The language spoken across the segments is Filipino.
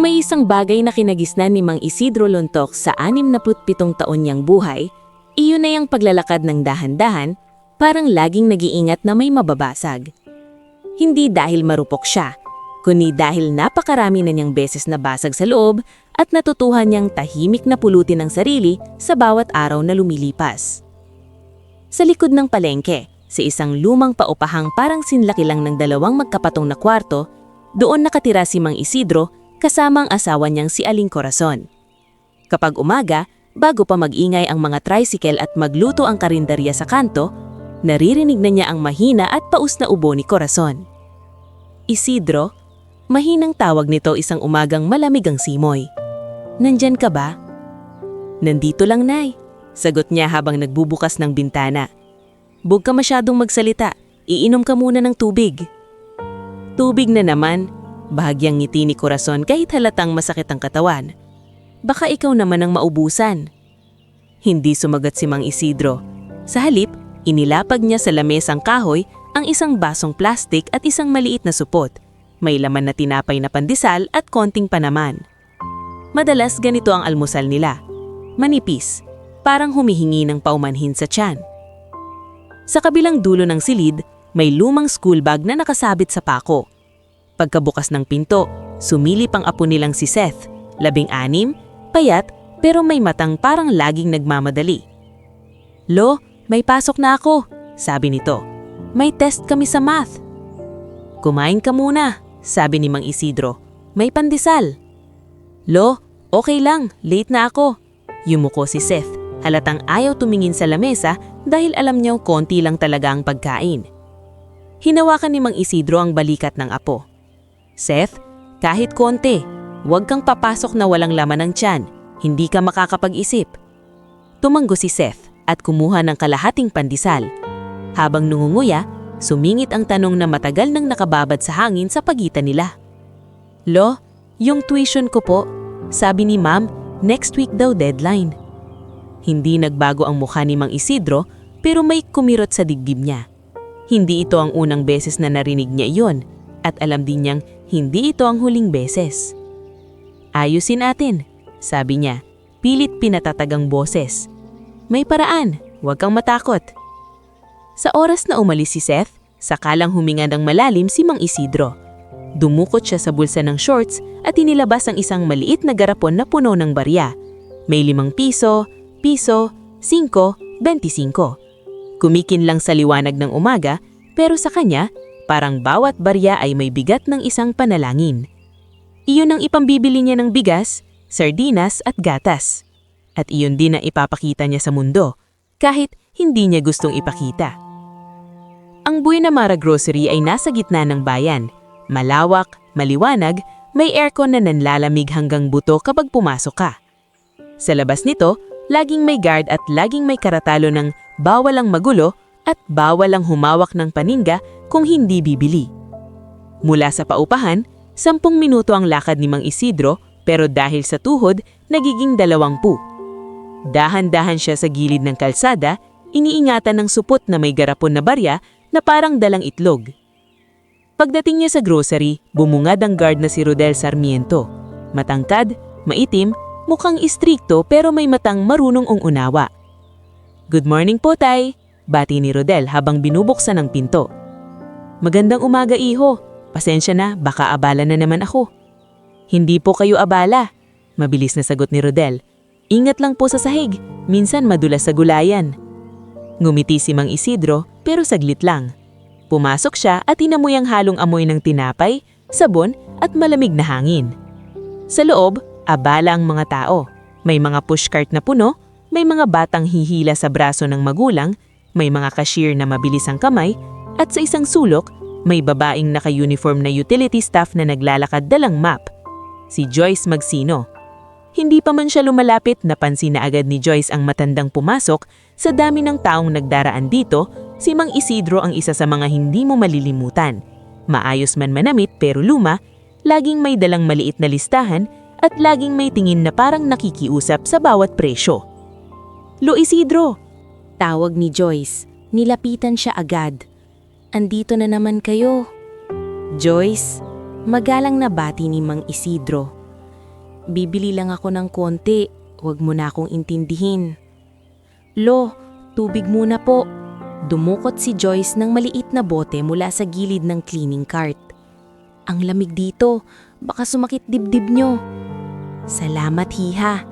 may isang bagay na kinagisnan ni Mang Isidro Lontok sa 67 taon niyang buhay, iyon na yung paglalakad ng dahan-dahan, parang laging nag-iingat na may mababasag. Hindi dahil marupok siya, kundi dahil napakarami na niyang beses na basag sa loob at natutuhan niyang tahimik na pulutin ang sarili sa bawat araw na lumilipas. Sa likod ng palengke, sa isang lumang paupahang parang sinlaki lang ng dalawang magkapatong na kwarto, doon nakatira si Mang Isidro kasama ang asawa niyang si Aling Corazon. Kapag umaga, bago pa mag-ingay ang mga tricycle at magluto ang karinderya sa kanto, naririnig na niya ang mahina at paus na ubo ni Corazon. Isidro, mahinang tawag nito isang umagang malamig ang simoy. Nandyan ka ba? Nandito lang, Nay, sagot niya habang nagbubukas ng bintana. Huwag ka masyadong magsalita, iinom ka muna ng tubig. Tubig na naman, bahagyang ngiti ni Corazon kahit halatang masakit ang katawan. Baka ikaw naman ang maubusan. Hindi sumagot si Mang Isidro. Sa halip, inilapag niya sa lamesang kahoy ang isang basong plastik at isang maliit na supot. May laman na tinapay na pandesal at konting panaman. Madalas ganito ang almusal nila. Manipis, parang humihingi ng paumanhin sa tiyan. Sa kabilang dulo ng silid, may lumang school bag na nakasabit sa pako. Pagkabukas ng pinto, sumilip ang apo nilang si Seth, 16, payat pero may matang parang laging nagmamadali. Lo, may pasok na ako, sabi nito. May test kami sa math. Kumain ka muna, sabi ni Mang Isidro. May pandesal. Lo, okay lang, late na ako. Yumuko si Seth, halatang ayaw tumingin sa lamesa dahil alam niyang konti lang talaga ang pagkain. Hinawakan ni Mang Isidro ang balikat ng apo. Seth, kahit konti, huwag kang papasok na walang laman ng tiyan, hindi ka makakapag-isip. Tumanggo si Seth at kumuha ng kalahating pandesal. Habang nungunguya, sumingit ang tanong na matagal nang nakababad sa hangin sa pagitan nila. Lo, yung tuition ko po, sabi ni Ma'am, next week daw deadline. Hindi nagbago ang mukha ni Mang Isidro pero may kumirot sa dibdib niya. Hindi ito ang unang beses na narinig niya iyon at alam din niyang hindi ito ang huling beses. Ayusin natin, sabi niya, pilit pinatatagang boses. May paraan, huwag kang matakot. Sa oras na umalis si Seth, sakalang huminga ng malalim si Mang Isidro. Dumukot siya sa bulsa ng shorts at inilabas ang isang maliit na garapon na puno ng barya. May 5 piso, 5, 25. Kumikin lang sa liwanag ng umaga, pero sa kanya, parang bawat barya ay may bigat ng isang panalangin. Iyon ang ipambibili niya ng bigas, sardinas at gatas. At iyon din ang ipapakita niya sa mundo, kahit hindi niya gustong ipakita. Ang Buena Mara Grocery ay nasa gitna ng bayan. Malawak, maliwanag, may aircon na nanlalamig hanggang buto kapag pumasok ka. Sa labas nito, laging may guard at laging may karatalo ng bawal ang magulo at bawal ang humawak ng paninga kung hindi bibili. Mula sa paupahan, 10 minuto ang lakad ni Mang Isidro pero dahil sa tuhod, nagiging 20. Dahan-dahan siya sa gilid ng kalsada, iniingatan ng supot na may garapon na barya na parang dalang itlog. Pagdating niya sa grocery, bumungad ang guard na si Rodel Sarmiento. Matangkad, maitim, mukhang istrikto pero may matang marunong unawa. Good morning po, Tay, bati ni Rodel habang binubuksan ang pinto. Magandang umaga, iho. Pasensya na, baka abala na naman ako. Hindi po kayo abala, mabilis na sagot ni Rodel. Ingat lang po sa sahig, minsan madulas sa gulayan. Ngumiti si Mang Isidro pero saglit lang. Pumasok siya at inamoy ang halong amoy ng tinapay, sabon at malamig na hangin. Sa loob, abala ang mga tao. May mga pushcart na puno, may mga batang hihila sa braso ng magulang, may mga cashier na mabilis ang kamay, at sa isang sulok, may babaeng naka-uniform na utility staff na naglalakad dalang map. Si Joyce Magsino. Hindi pa man siya lumalapit, napansin na agad ni Joyce ang matandang pumasok. Sa dami ng taong nagdaraan dito, si Mang Isidro ang isa sa mga hindi mo malilimutan. Maayos man manamit pero luma, laging may dalang maliit na listahan at laging may tingin na parang nakikiusap sa bawat presyo. Lo Isidro! Tawag ni Joyce. Nilapitan siya agad. Andito na naman kayo. Joyce, magalang na bati ni Mang Isidro. bibili lang ako ng konti. Huwag mo na akong intindihin. Lo, tubig muna po. Dumukot si Joyce ng maliit na bote mula sa gilid ng cleaning cart. Ang lamig dito, baka sumakit dibdib nyo. Salamat, Hiha.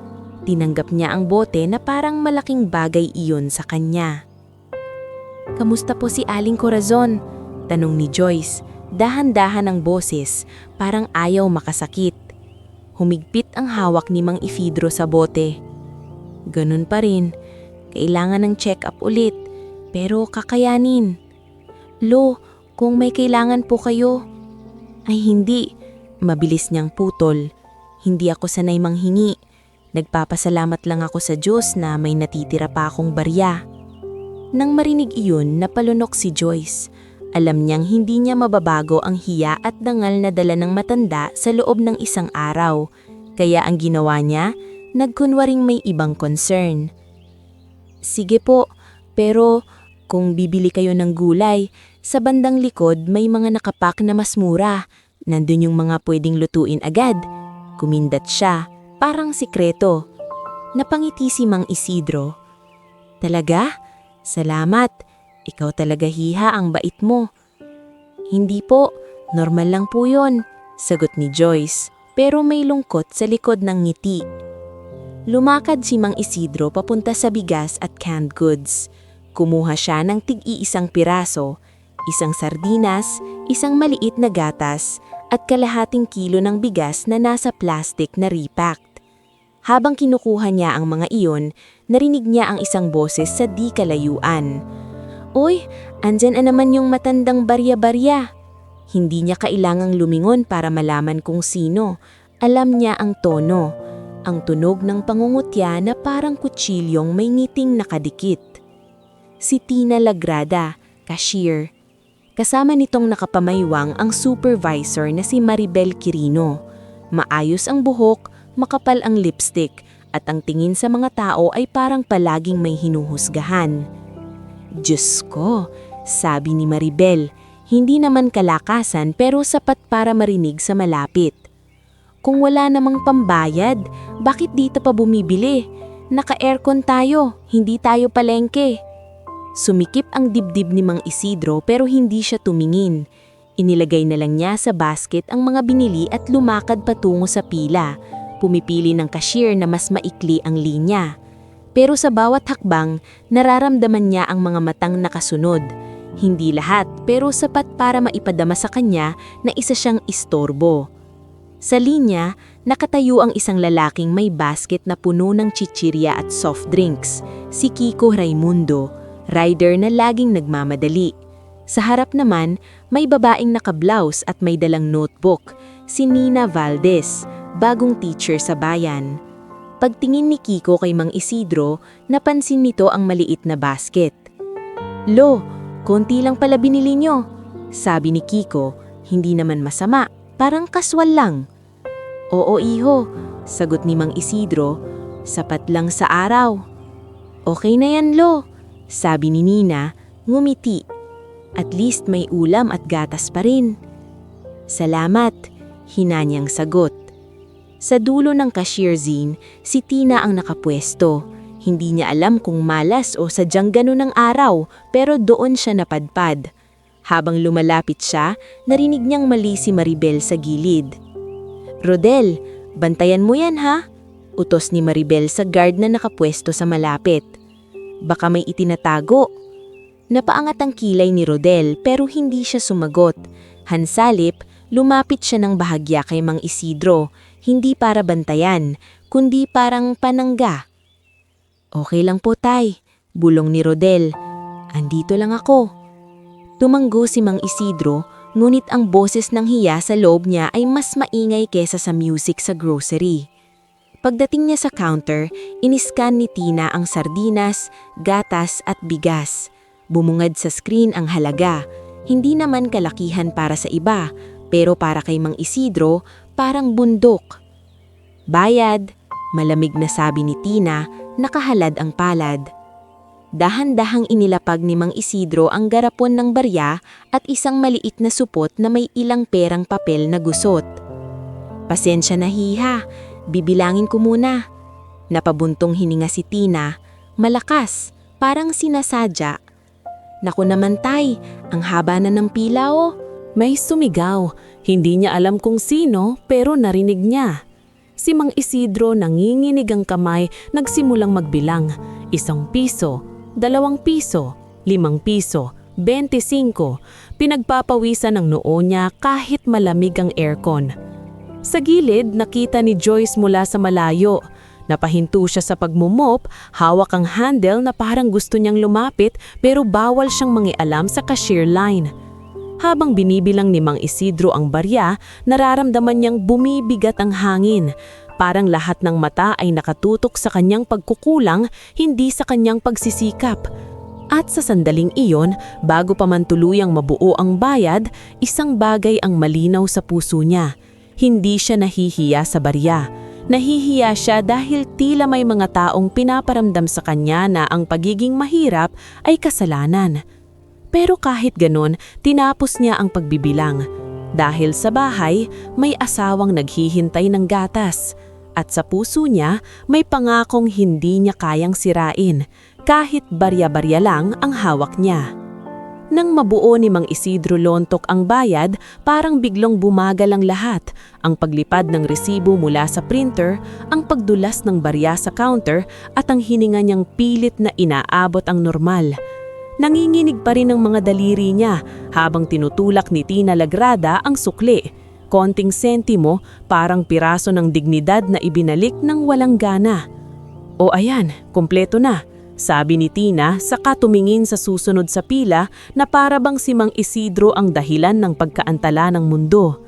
Tinanggap niya ang bote na parang malaking bagay iyon sa kanya. Kamusta po si Aling Corazon? Tanong ni Joyce, dahan-dahan ang boses, parang ayaw makasakit. Humigpit ang hawak ni Mang Isidro sa bote. Ganun pa rin, kailangan ng check-up ulit, pero kakayanin. Lo, kung may kailangan po kayo. Ay hindi, mabilis niyang putol. Hindi ako sanay manghingi. Nagpapasalamat lang ako sa Diyos na may natitira pa akong barya. Nang marinig iyon, napalunok si Joyce. Alam niyang hindi niya mababago ang hiya at dangal na dala ng matanda sa loob ng isang araw. Kaya ang ginawa niya, nagkunwaring may ibang concern. Sige po, pero kung bibili kayo ng gulay, sa bandang likod may mga nakapak na mas mura. Nandun yung mga pwedeng lutuin agad. Kumindat siya, parang sikreto. Napangiti si Mang Isidro. Talaga? Salamat. Ikaw talaga, Hiha, ang bait mo. Hindi po, normal lang po yun, sagot ni Joyce, pero may lungkot sa likod ng ngiti. Lumakad si Mang Isidro papunta sa bigas at canned goods. Kumuha siya ng tig-iisang piraso, isang sardinas, isang maliit na gatas, at kalahating kilo ng bigas na nasa plastic na repacked. Habang kinukuha niya ang mga iyon, narinig niya ang isang boses sa di kalayuan. Uy, andyan na naman yung matandang barya-barya. Hindi niya kailangang lumingon para malaman kung sino. Alam niya ang tono, ang tunog ng pangungutya na parang kutsilyong may ngiting nakadikit. Si Tina Lagrada, cashier. Kasama nitong nakapamaywang ang supervisor na si Maribel Quirino. Maayos ang buhok, makapal ang lipstick, at ang tingin sa mga tao ay parang palaging may hinuhusgahan. Diyos ko, sabi ni Maribel, hindi naman kalakasan pero sapat para marinig sa malapit. Kung wala namang pambayad, bakit dito pa bumibili? Naka-aircon tayo, hindi tayo palengke. Sumikip ang dibdib ni Mang Isidro pero hindi siya tumingin. Inilagay na lang niya sa basket ang mga binili at lumakad patungo sa pila. Pumipili ng cashier na mas maikli ang linya. Pero sa bawat hakbang, nararamdaman niya ang mga matang nakasunod. Hindi lahat pero sapat para maipadama sa kanya na isa siyang istorbo. Sa linya, nakatayo ang isang lalaking may basket na puno ng chichirya at soft drinks, si Kiko Raimundo, rider na laging nagmamadali. Sa harap naman, may babaeng naka-blouse at may dalang notebook, si Nina Valdez, bagong teacher sa bayan. Pagtingin ni Kiko kay Mang Isidro, napansin nito ang maliit na basket. Lo, konti lang pala binili nyo, sabi ni Kiko, hindi naman masama, parang kaswal lang. Oo iho, sagot ni Mang Isidro, sapat lang sa araw. Okay na yan Lo, sabi ni Nina, ngumiti. At least may ulam at gatas pa rin. Salamat, hinanyang sagot. Sa dulo ng cashier zine, si Tina ang nakapwesto. Hindi niya alam kung malas o sadyang ganun ang araw, pero doon siya napadpad. Habang lumalapit siya, narinig niyang mali si Maribel sa gilid. Rodel, bantayan mo yan ha? Utos ni Maribel sa guard na nakapwesto sa malapit. Baka may itinatago. Napaangat ang kilay ni Rodel pero hindi siya sumagot. Hansalip, lumapit siya ng bahagya kay Mang Isidro, hindi para bantayan, kundi parang panangga. Okay lang po tay, bulong ni Rodel. Andito lang ako. Tumanggo si Mang Isidro, ngunit ang boses ng hiya sa loob niya ay mas maingay kesa sa music sa grocery. Pagdating niya sa counter, iniskan ni Tina ang sardinas, gatas at bigas. Bumungad sa screen ang halaga, hindi naman kalakihan para sa iba, pero para kay Mang Isidro, parang bundok. Bayad, malamig na sabi ni Tina, nakahalad ang palad. Dahan-dahang inilapag ni Mang Isidro ang garapon ng barya at isang maliit na supot na may ilang perang papel na gusot. Pasensya na hiha, Bibilangin ko muna. Napabuntong hininga si Tina, malakas, parang sinasadya. Naku naman tay, ang haba na ng pila oh. May sumigaw, hindi niya alam kung sino pero narinig niya. Si Mang Isidro nanginginig ang kamay, nagsimulang magbilang. 1 piso, 2 piso, 5 piso, 25. Pinagpapawisan ng noo niya kahit malamig ang aircon. Sa gilid, nakita ni Joyce mula sa malayo. Napahinto siya sa pagmumop, hawak ang handle na parang gusto niyang lumapit pero bawal siyang mangialam sa cashier line. Habang binibilang ni Mang Isidro ang barya, nararamdaman niyang bumibigat ang hangin. Parang lahat ng mata ay nakatutok sa kanyang pagkukulang, hindi sa kanyang pagsisikap. At sa sandaling iyon, bago pa man tuluyang mabuo ang bayad, isang bagay ang malinaw sa puso niya. Hindi siya nahihiya sa barya. Nahihiya siya dahil tila may mga taong pinaparamdam sa kanya na ang pagiging mahirap ay kasalanan. Pero kahit ganon, tinapos niya ang pagbibilang. Dahil sa bahay, may asawang naghihintay ng gatas. At sa puso niya, may pangakong hindi niya kayang sirain, kahit barya-barya lang ang hawak niya. Nang mabuo ni Mang Isidro Lontok ang bayad, parang biglang bumagal ang lahat. Ang paglipad ng resibo mula sa printer, ang pagdulas ng barya sa counter, at ang hininga niyang pilit na inaabot ang normal. Nanginginig pa rin ang mga daliri niya habang tinutulak ni Tina Lagrada ang sukli. Konting sentimo, parang piraso ng dignidad na ibinalik ng walang gana. O ayan, kumpleto na, sabi ni Tina saka tumingin sa susunod sa pila na para bang si Mang Isidro ang dahilan ng pagkaantala ng mundo.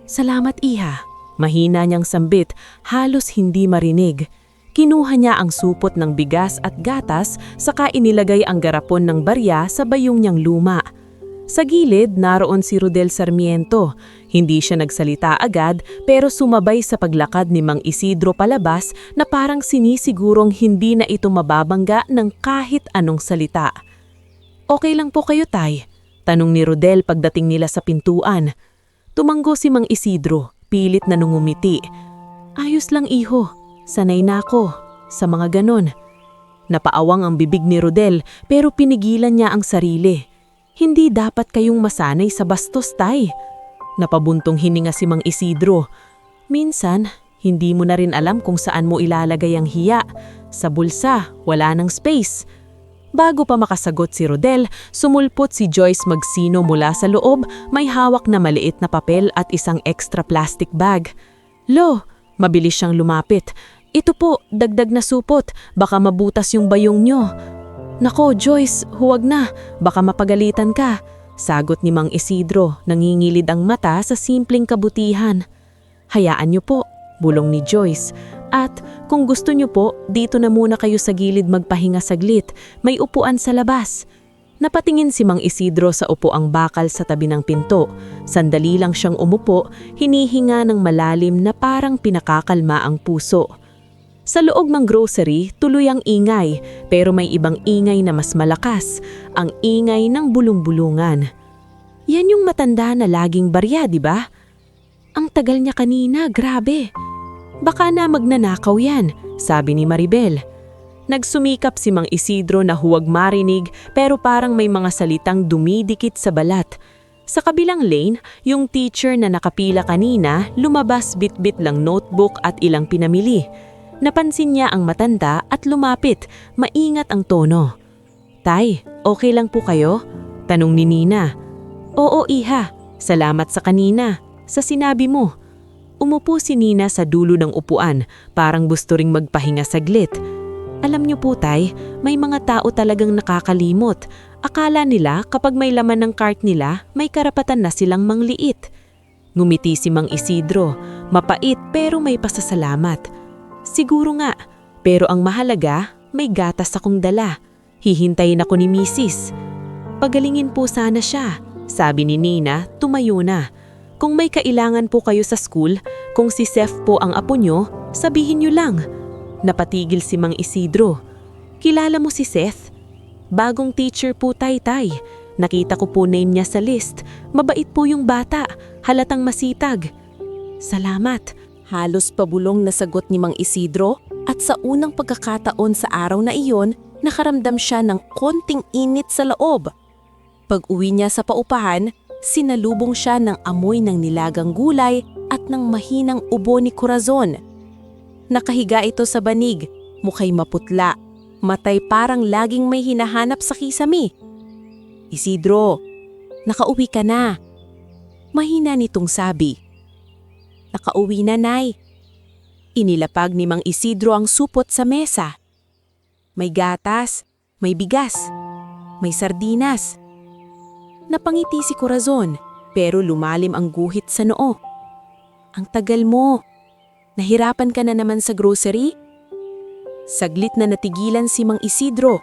Salamat iha, mahina niyang sambit, halos hindi marinig. Kinuha niya ang supot ng bigas at gatas saka inilagay ang garapon ng barya sa bayong niyang luma. Sa gilid, naroon si Rodel Sarmiento. Hindi siya nagsalita agad pero sumabay sa paglakad ni Mang Isidro palabas na parang sinisigurong hindi na ito mababangga ng kahit anong salita. Okay lang po kayo tay? Tanong ni Rodel pagdating nila sa pintuan. Tumanggo si Mang Isidro, pilit na nungumiti. Ayos lang iho. Sanay na ako sa mga ganon. Napaawang ang bibig ni Rodel pero pinigilan niya ang sarili. Hindi dapat kayong masanay sa bastos tay. Napabuntong hininga si Mang Isidro. Minsan, hindi mo na rin alam kung saan mo ilalagay ang hiya. Sa bulsa, wala nang space. Bago pa makasagot si Rodel, sumulpot si Joyce Magsino mula sa loob, may hawak na maliit na papel at isang extra plastic bag. Lo, mabilis siyang lumapit. Ito po, dagdag na supot. Baka mabutas yung bayong nyo. Nako, Joyce, huwag na. Baka mapagalitan ka. Sagot ni Mang Isidro, nangingilid ang mata sa simpleng kabutihan. Hayaan niyo po, bulong ni Joyce. At kung gusto niyo po, dito na muna kayo sa gilid magpahinga saglit. May upuan sa labas. Napatingin si Mang Isidro sa upuang bakal sa tabi ng pinto. Sandali lang siyang umupo, hinihinga ng malalim na parang pinakakalma ang puso. Sa loob ng grocery, tuloy ang ingay, pero may ibang ingay na mas malakas, ang ingay ng bulong-bulungan. Yan yung matanda na laging barya, di ba? Ang tagal niya kanina, grabe. Baka na magnanakaw yan, sabi ni Maribel. Nagsumikap si Mang Isidro na huwag marinig pero parang may mga salitang dumidikit sa balat. Sa kabilang lane, yung teacher na nakapila kanina lumabas bitbit lang notebook at ilang pinamili. Napansin niya ang matanda at lumapit, maingat ang tono. Tay, okay lang po kayo? Tanong ni Nina. Oo iha, salamat sa kanina, sa sinabi mo. Umupo si Nina sa dulo ng upuan, parang gusto ring magpahinga saglit. Alam niyo po tay, may mga tao talagang nakakalimot. Akala nila kapag may laman ng cart nila, may karapatan na silang mangliit. Ngumiti si Mang Isidro, mapait pero may pasasalamat. Siguro nga, pero ang mahalaga, may gatas akong dala. Hihintayin ako ni Mrs. Pagalingin po sana siya, sabi ni Nina, tumayo na. Kung may kailangan po kayo sa school, kung si Seth po ang apo nyo, sabihin nyo lang. Napatigil si Mang Isidro. Kilala mo si Seth? Bagong teacher po tay-tay. Nakita ko po name niya sa list. Mabait po yung bata, halatang masitag. Salamat. Halos pabulong na sagot ni Mang Isidro at sa unang pagkakataon sa araw na iyon, nakaramdam siya ng konting init sa loob. Pag-uwi niya sa paupahan, sinalubong siya ng amoy ng nilagang gulay at ng mahinang ubo ni Corazon. Nakahiga ito sa banig, mukha'y maputla, matay parang laging may hinahanap sa kisame. "Isidro, nakauwi ka na." Mahina nitong sabi. "Nakauwi na, Nay." Inilapag ni Mang Isidro ang supot sa mesa. May gatas, may bigas, may sardinas. Napangiti si Corazon, pero lumalim ang guhit sa noo. "Ang tagal mo. Nahirapan ka na naman sa grocery?" Saglit na natigilan si Mang Isidro.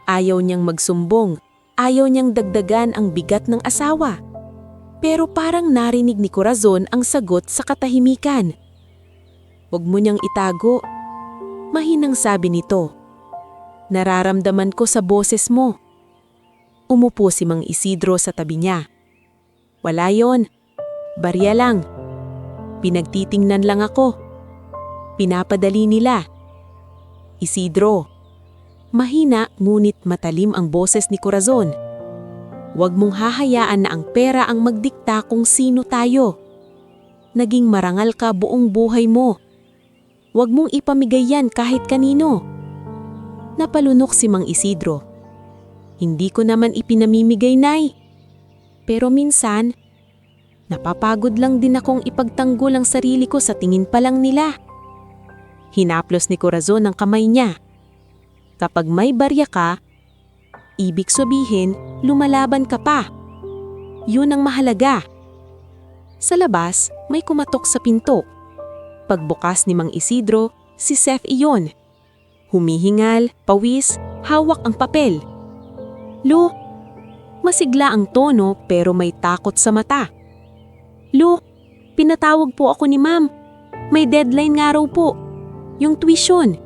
Ayaw niyang magsumbong, ayaw niyang dagdagan ang bigat ng asawa. Pero parang narinig ni Corazon ang sagot sa katahimikan. "Huwag mo niyang itago." Mahinang sabi nito. "Nararamdaman ko sa boses mo." Umupo si Mang Isidro sa tabi niya. "Wala yon. Barya lang. Pinagtitingnan lang ako. Pinapadali nila." "Isidro." Mahina ngunit matalim ang boses ni Corazon. "Huwag mong hahayaan na ang pera ang magdikta kung sino tayo. Naging marangal ka buong buhay mo. Huwag mong ipamigay yan kahit kanino." Napalunok si Mang Isidro. "Hindi ko naman ipinamimigay, Nay. Pero minsan, napapagod lang din akong ipagtanggol ang sarili ko sa tingin pa lang nila." Hinaplos ni Corazon ang kamay niya. "Kapag may barya ka, ibig sabihin, lumalaban ka pa. Yun ang mahalaga." Sa labas, may kumatok sa pinto. Pagbukas ni Mang Isidro, si Seth iyon. Humihingal, pawis, hawak ang papel. "Lu," masigla ang tono pero may takot sa mata. "Lu, pinatawag po ako ni Ma'am. May deadline nga raw po. Yung tuition."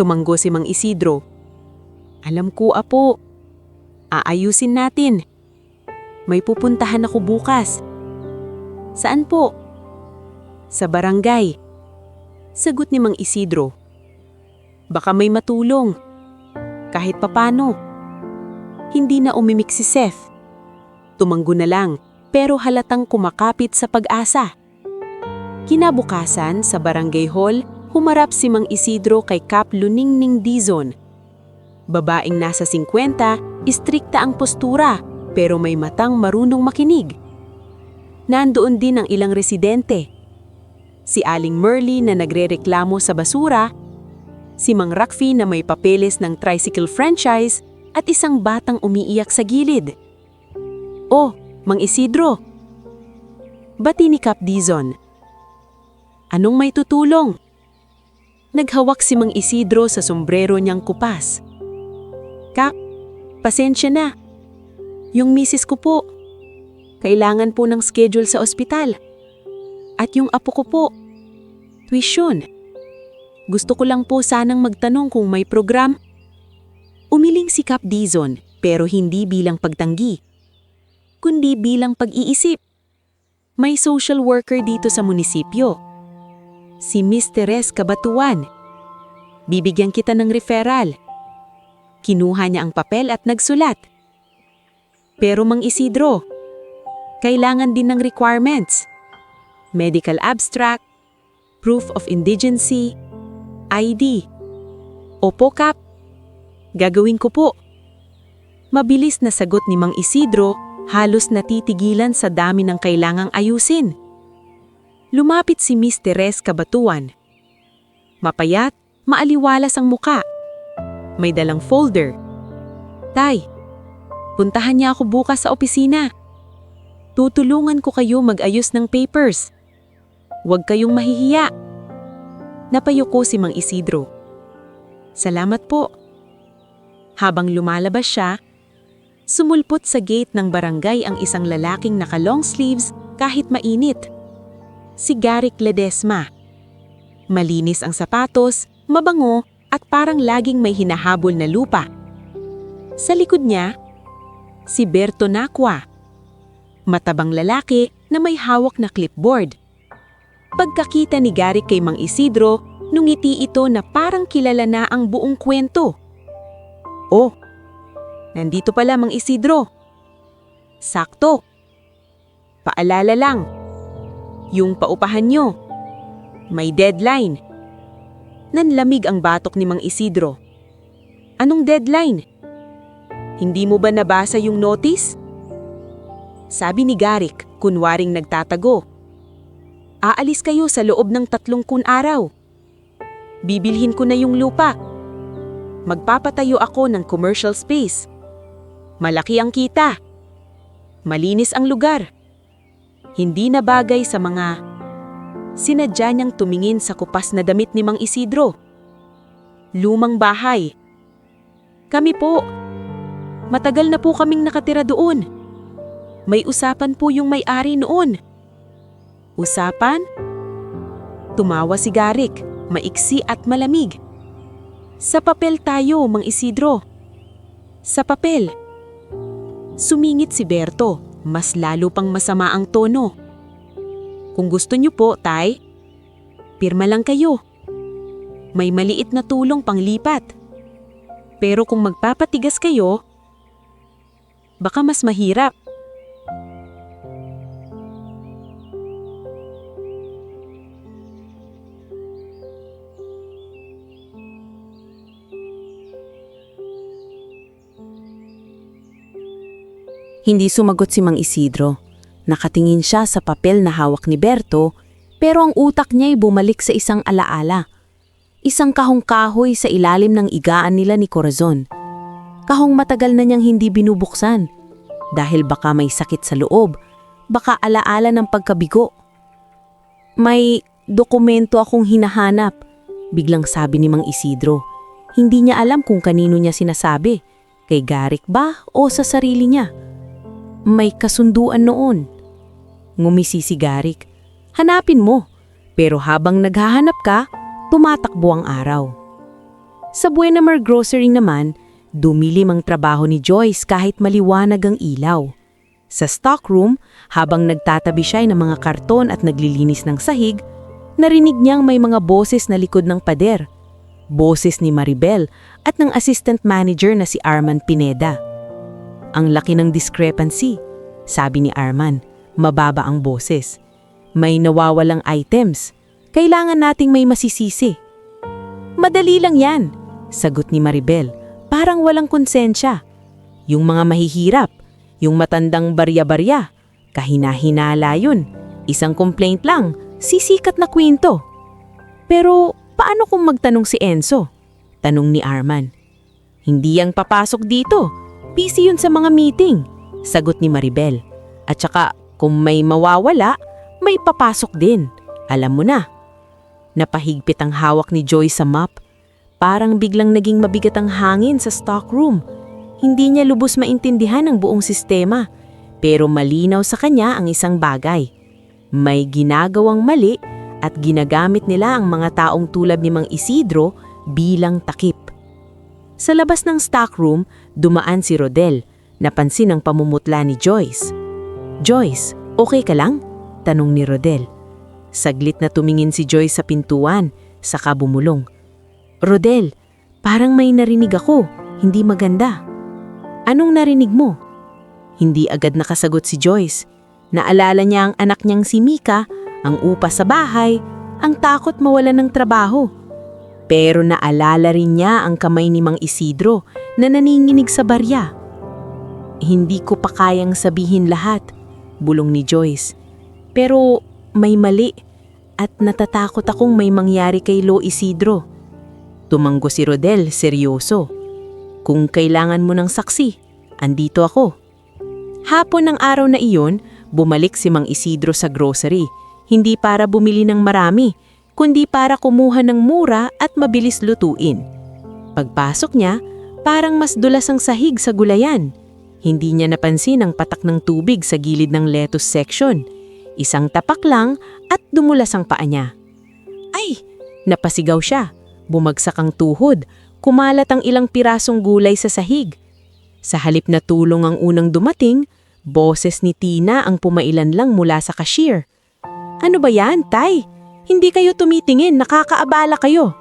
Tumanggo si Mang Isidro. "Alam ko, Apo. Aayusin natin. May pupuntahan ako bukas." "Saan po?" "Sa barangay." Sagot ni Mang Isidro. "Baka may matulong. Kahit papano." Hindi na umimik si Seth. Tumanggo na lang, pero halatang kumakapit sa pag-asa. Kinabukasan, sa barangay hall, humarap si Mang Isidro kay Kap Luningning Dizon. Babaeng nasa 50, istrikta ang postura, pero may matang marunong makinig. Nandoon din ang ilang residente. Si Aling Merly na nagrereklamo sa basura, si Mang Rakfi na may papeles ng tricycle franchise, at isang batang umiiyak sa gilid. "Oh, Mang Isidro!" Bati ni Kap Dizon. "Anong may tutulong?" Naghawak si Mang Isidro sa sombrero niyang kupas. "Kap, pasensya na. Yung misis ko po, kailangan po ng schedule sa ospital. At yung apo ko po, tuition. Gusto ko lang po sanang magtanong kung may program." Umiling si Kap Dizon, pero hindi bilang pagtanggi, kundi bilang pag-iisip. May social worker dito sa munisipyo. Si Miss Teres Cabatuan. Bibigyan kita ng referral. Kinuha niya ang papel at nagsulat. "Pero Mang Isidro, kailangan din ng requirements. Medical abstract, proof of indigency, ID." "Opo, Kap. Gagawin ko po." Mabilis na sagot ni Mang Isidro, halos natitigilan sa dami ng kailangang ayusin. Lumapit si Miss Teres Cabatuan. Mapayat, maaliwalas ang muka. May dalang folder. "Tay, puntahan niya ako bukas sa opisina. Tutulungan ko kayo mag-ayos ng papers. Huwag kayong mahihiya." Napayuko si Mang Isidro. "Salamat po." Habang lumalabas siya, sumulpot sa gate ng barangay ang isang lalaking naka-long sleeves kahit mainit. Si Garrick Ledesma. Malinis ang sapatos, mabango at parang laging may hinahabol na lupa. Sa likod niya, si Berto Nacua. Matabang lalaki na may hawak na clipboard. Pagkakita ni Garrick kay Mang Isidro, nungiti ito na parang kilala na ang buong kwento. "Oh, nandito pala Mang Isidro. Sakto. Paalala lang, yung paupahan nyo, may deadline." Nanlamig ang batok ni Mang Isidro. "Anong deadline? Hindi mo ba nabasa yung notice?" Sabi ni Garrick, kunwaring nagtatago. "Aalis kayo sa loob ng 30 araw. Bibilhin ko na yung lupa. Magpapatayo ako ng commercial space. Malaki ang kita. Malinis ang lugar. Hindi na bagay sa mga..." Sinadya niyang tumingin sa kupas na damit ni Mang Isidro. "Lumang bahay. Kami po. Matagal na po kaming nakatira doon. May usapan po yung may-ari noon." "Usapan?" Tumawa si Garrick, maiksi at malamig. "Sa papel tayo, Mang Isidro. Sa papel." Sumingit si Berto, mas lalo pang masama ang tono. "Kung gusto niyo po, Tay, pirma lang kayo. May maliit na tulong panglipat. Pero kung magpapatigas kayo, baka mas mahirap." Hindi sumagot si Mang Isidro. Nakatingin siya sa papel na hawak ni Berto, pero ang utak niya'y bumalik sa isang alaala. Isang kahong kahoy sa ilalim ng igaan nila ni Corazon. Kahong matagal na niyang hindi binubuksan. Dahil baka may sakit sa loob, baka alaala ng pagkabigo. "May dokumento akong hinahanap," biglang sabi ni Mang Isidro. Hindi niya alam kung kanino niya sinasabi, kay Garrick ba o sa sarili niya. "May kasunduan noon." Ngumisi si Garrick. "Hanapin mo." Pero habang naghahanap ka, tumatakbo ang araw. Sa Buenamer Grocery naman, dumilim ang trabaho ni Joyce kahit maliwanag ang ilaw. Sa stockroom, habang nagtatabi siya ng mga karton at naglilinis ng sahig, narinig niyang may mga boses na likod ng pader. Boses ni Maribel at ng assistant manager na si Arman Pineda. "Ang laki ng discrepancy," sabi ni Arman. Mababa ang boses. "May nawawalang items. Kailangan nating may masisisi." "Madali lang yan," sagot ni Maribel. Parang walang konsensya. "Yung mga mahihirap, yung matandang barya-barya, kahina-hinala yun. Isang complaint lang, sisikat na kwento." "Pero paano kung magtanong si Enzo?" tanong ni Arman. "Hindi yang papasok dito. Busy yun sa mga meeting," sagot ni Maribel. "At saka kung may mawawala, may papasok din. Alam mo na." Napahigpit ang hawak ni Joy sa map. Parang biglang naging mabigat ang hangin sa stockroom. Hindi niya lubos maintindihan ang buong sistema, pero malinaw sa kanya ang isang bagay. May ginagawang mali at ginagamit nila ang mga taong tulad ni Mang Isidro bilang takip. Sa labas ng stockroom, dumaan si Rodel. Napansin ang pamumutla ni Joyce. "Joyce, okay ka lang?" tanong ni Rodel. Saglit na tumingin si Joyce sa pintuan, saka bumulong. "Rodel, parang may narinig ako, hindi maganda." "Anong narinig mo?" Hindi agad nakasagot si Joyce. Naalala niya ang anak niyang si Mika, ang upa sa bahay, ang takot mawalan ng trabaho. Pero naalala rin niya ang kamay ni Mang Isidro na naninginig sa barya. "Hindi ko pa kayang sabihin lahat," bulong ni Joyce. "Pero may mali at natatakot akong may mangyari kay Lo Isidro." Tumanggo si Rodel, seryoso. "Kung kailangan mo ng saksi, andito ako." Hapon ng araw na iyon, bumalik si Mang Isidro sa grocery. Hindi para bumili ng marami, kundi para kumuha ng mura at mabilis lutuin. Pagpasok niya, parang mas dulas ang sahig sa gulayan. Hindi niya napansin ang patak ng tubig sa gilid ng lettuce section. Isang tapak lang at dumulas ang paa niya. "Ay!" Napasigaw siya. Bumagsak ang tuhod. Kumalat ang ilang pirasong gulay sa sahig. Sa halip na tulong ang unang dumating, boses ni Tina ang pumailan lang mula sa cashier. "Ano ba yan, Tay? Hindi kayo tumitingin, nakakaabala kayo.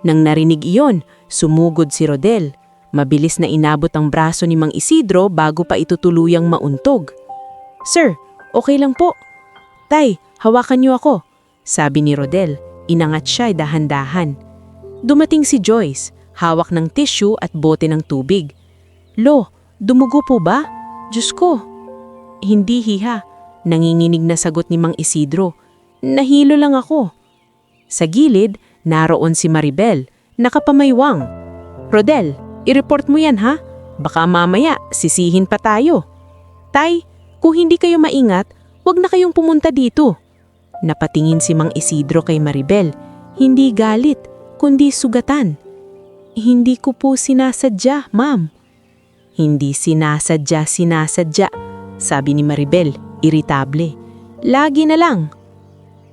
Nang narinig iyon, sumugod si Rodel. Mabilis na inabot ang braso ni Mang Isidro bago pa ito tuluyang mauntog. "Sir, okay lang po." "Tay, hawakan niyo ako," sabi ni Rodel. Inangat siya dahan-dahan. Dumating si Joyce, hawak ng tissue at bote ng tubig. "Lo, dumugo po ba? Diyos ko." "Hindi hiha," nanginginig na sagot ni Mang Isidro. "Nahilo lang ako." Sa gilid, naroon si Maribel, nakapamaywang. "Rodel, i-report mo yan ha? Baka mamaya sisihin pa tayo." "Tay, kung hindi kayo maingat, wag na kayong pumunta dito." Napatingin si Mang Isidro kay Maribel. Hindi galit, kundi sugatan. "Hindi ko po sinasadya, ma'am." "Hindi sinasadya, sabi ni Maribel, iritable. "Lagi na lang."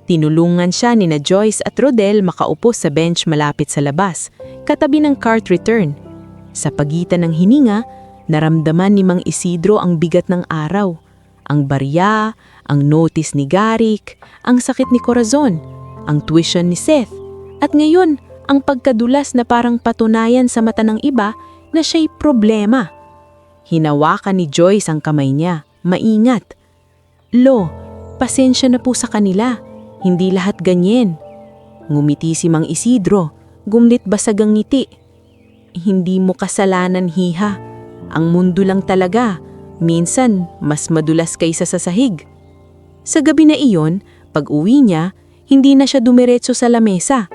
Tinulungan siya ni na Joyce at Rodel makaupo sa bench malapit sa labas, katabi ng cart return. Sa pagitan ng hininga, naramdaman ni Mang Isidro ang bigat ng araw. Ang barya, ang notice ni Garik, ang sakit ni Corazon, ang tuition ni Seth, at ngayon, ang pagkadulas na parang patunayan sa mata ng iba na siya'y problema. Hinawakan ni Joyce ang kamay niya, maingat. "Lo, pasensya na po sa kanila. Hindi lahat ganyan." Ngumiti si Mang Isidro, gumlit basag ang ngiti. "Hindi mo kasalanan, hiha. Ang mundo lang talaga. Minsan, mas madulas kaysa sa sahig." Sa gabi na iyon, pag-uwi niya, hindi na siya dumiretso sa lamesa.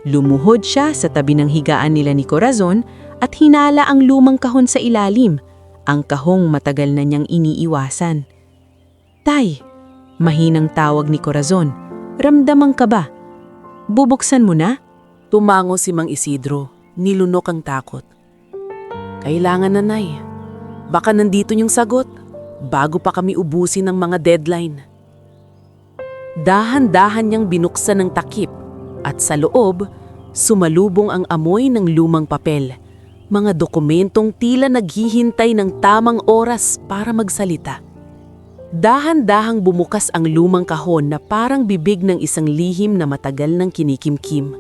Lumuhod siya sa tabi ng higaan nila ni Corazon at hinala ang lumang kahon sa ilalim, ang kahong matagal na niyang iniiwasan. "Tay," mahinang tawag ni Corazon, "ramdaman ka ba? Bubuksan mo na?" Tumango si Mang Isidro, nilunok ang takot. "Kailangan na, Nay. Baka nandito yung sagot, bago pa kami ubusin ng mga deadline." Dahan-dahan niyang binuksan ng takip at sa loob, sumalubong ang amoy ng lumang papel, mga dokumentong tila naghihintay ng tamang oras para magsalita. Dahan-dahang bumukas ang lumang kahon na parang bibig ng isang lihim na matagal ng kinikimkim.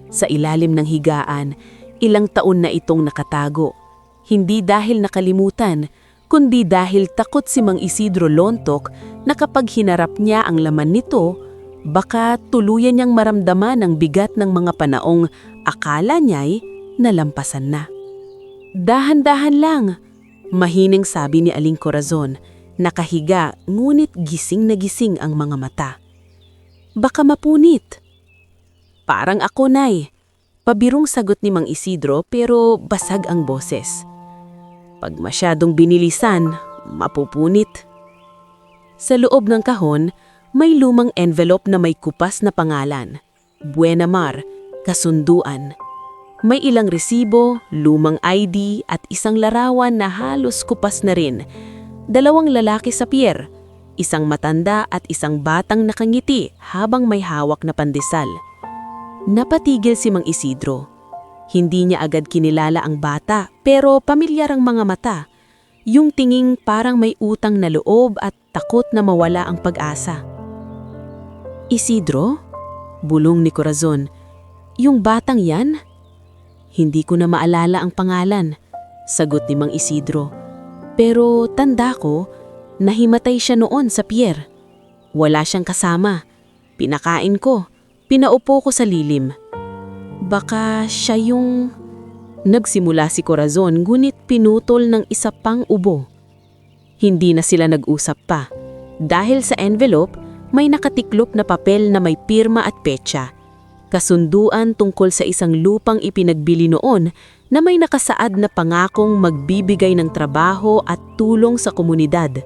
Sa ilalim ng higaan, ilang taon na itong nakatago. Hindi dahil nakalimutan, kundi dahil takot si Mang Isidro Lontok na kapag hinarap niya ang laman nito, baka tuluyan niyang maramdaman ang bigat ng mga panaong akala niya'y nalampasan na. "Dahan-dahan lang," mahining sabi ni Aling Corazon, nakahiga ngunit gising na gising ang mga mata. "Baka mapunit." "Parang ako, Nay," pabirong sagot ni Mang Isidro pero basag ang boses. "Pag masyadong binilisan, mapupunit." Sa loob ng kahon, may lumang envelope na may kupas na pangalan, Buena Mar, Kasunduan. May ilang resibo, lumang ID at isang larawan na halos kupas na rin. 2 lalaki sa pier, isang matanda at isang batang nakangiti habang may hawak na pandesal. Napatigil si Mang Isidro. Hindi niya agad kinilala ang bata pero pamilyar ang mga mata. Yung tinging parang may utang na loob at takot na mawala ang pag-asa. "Isidro?" bulong ni Corazon. "Yung batang yan?" "Hindi ko na maalala ang pangalan," sagot ni Mang Isidro. "Pero tanda ko, nahimatay siya noon sa pier. Wala siyang kasama. Pinakain ko, pinaupo ko sa lilim." "Baka siya yung..." Nagsimula si Corazon ngunit pinutol ng isa pang ubo. Hindi na sila nag-usap pa. Dahil sa envelope, may nakatiklop na papel na may pirma at petsa. Kasunduan tungkol sa isang lupang ipinagbili noon na may nakasaad na pangakong magbibigay ng trabaho at tulong sa komunidad.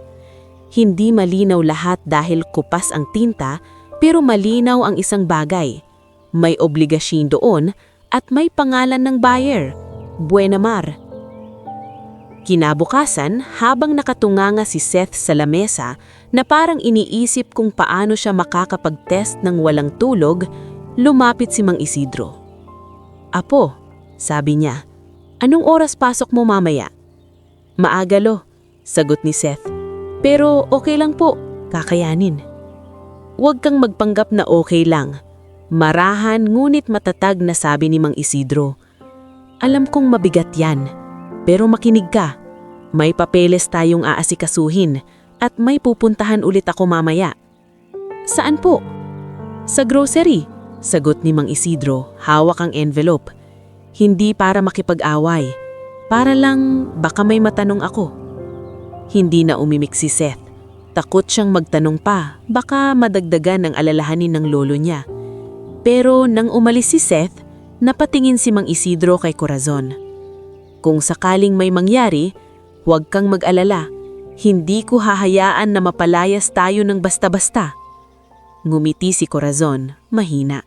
Hindi malinaw lahat dahil kupas ang tinta, pero malinaw ang isang bagay. May obligasyon doon at may pangalan ng buyer, Buena Mar. Kinabukasan, habang nakatunganga si Seth sa lamesa na parang iniisip kung paano siya makakapag-test ng walang tulog, lumapit si Mang Isidro. "Apo," sabi niya, "anong oras pasok mo mamaya?" "Maaga lo," sagot ni Seth. "Pero okay lang po, kakayanin." Huwag kang magpanggap na okay lang. Marahan ngunit matatag na sabi ni Mang Isidro. Alam kong mabigat yan, pero makinig ka. May papeles tayong aasikasuhin at may pupuntahan ulit ako mamaya. Saan po? Sa grocery, sagot ni Mang Isidro, hawak ang envelope. Hindi para makipag-away, para lang baka may matanong ako. Hindi na umimik si Seth. Takot siyang magtanong pa, baka madagdagan ang alalahanin ng lolo niya. Pero nang umalis si Seth, napatingin si Mang Isidro kay Corazon. Kung sakaling may mangyari, huwag kang mag-alala. Hindi ko hahayaan na mapalayas tayo ng basta-basta. Ngumiti si Corazon, mahina.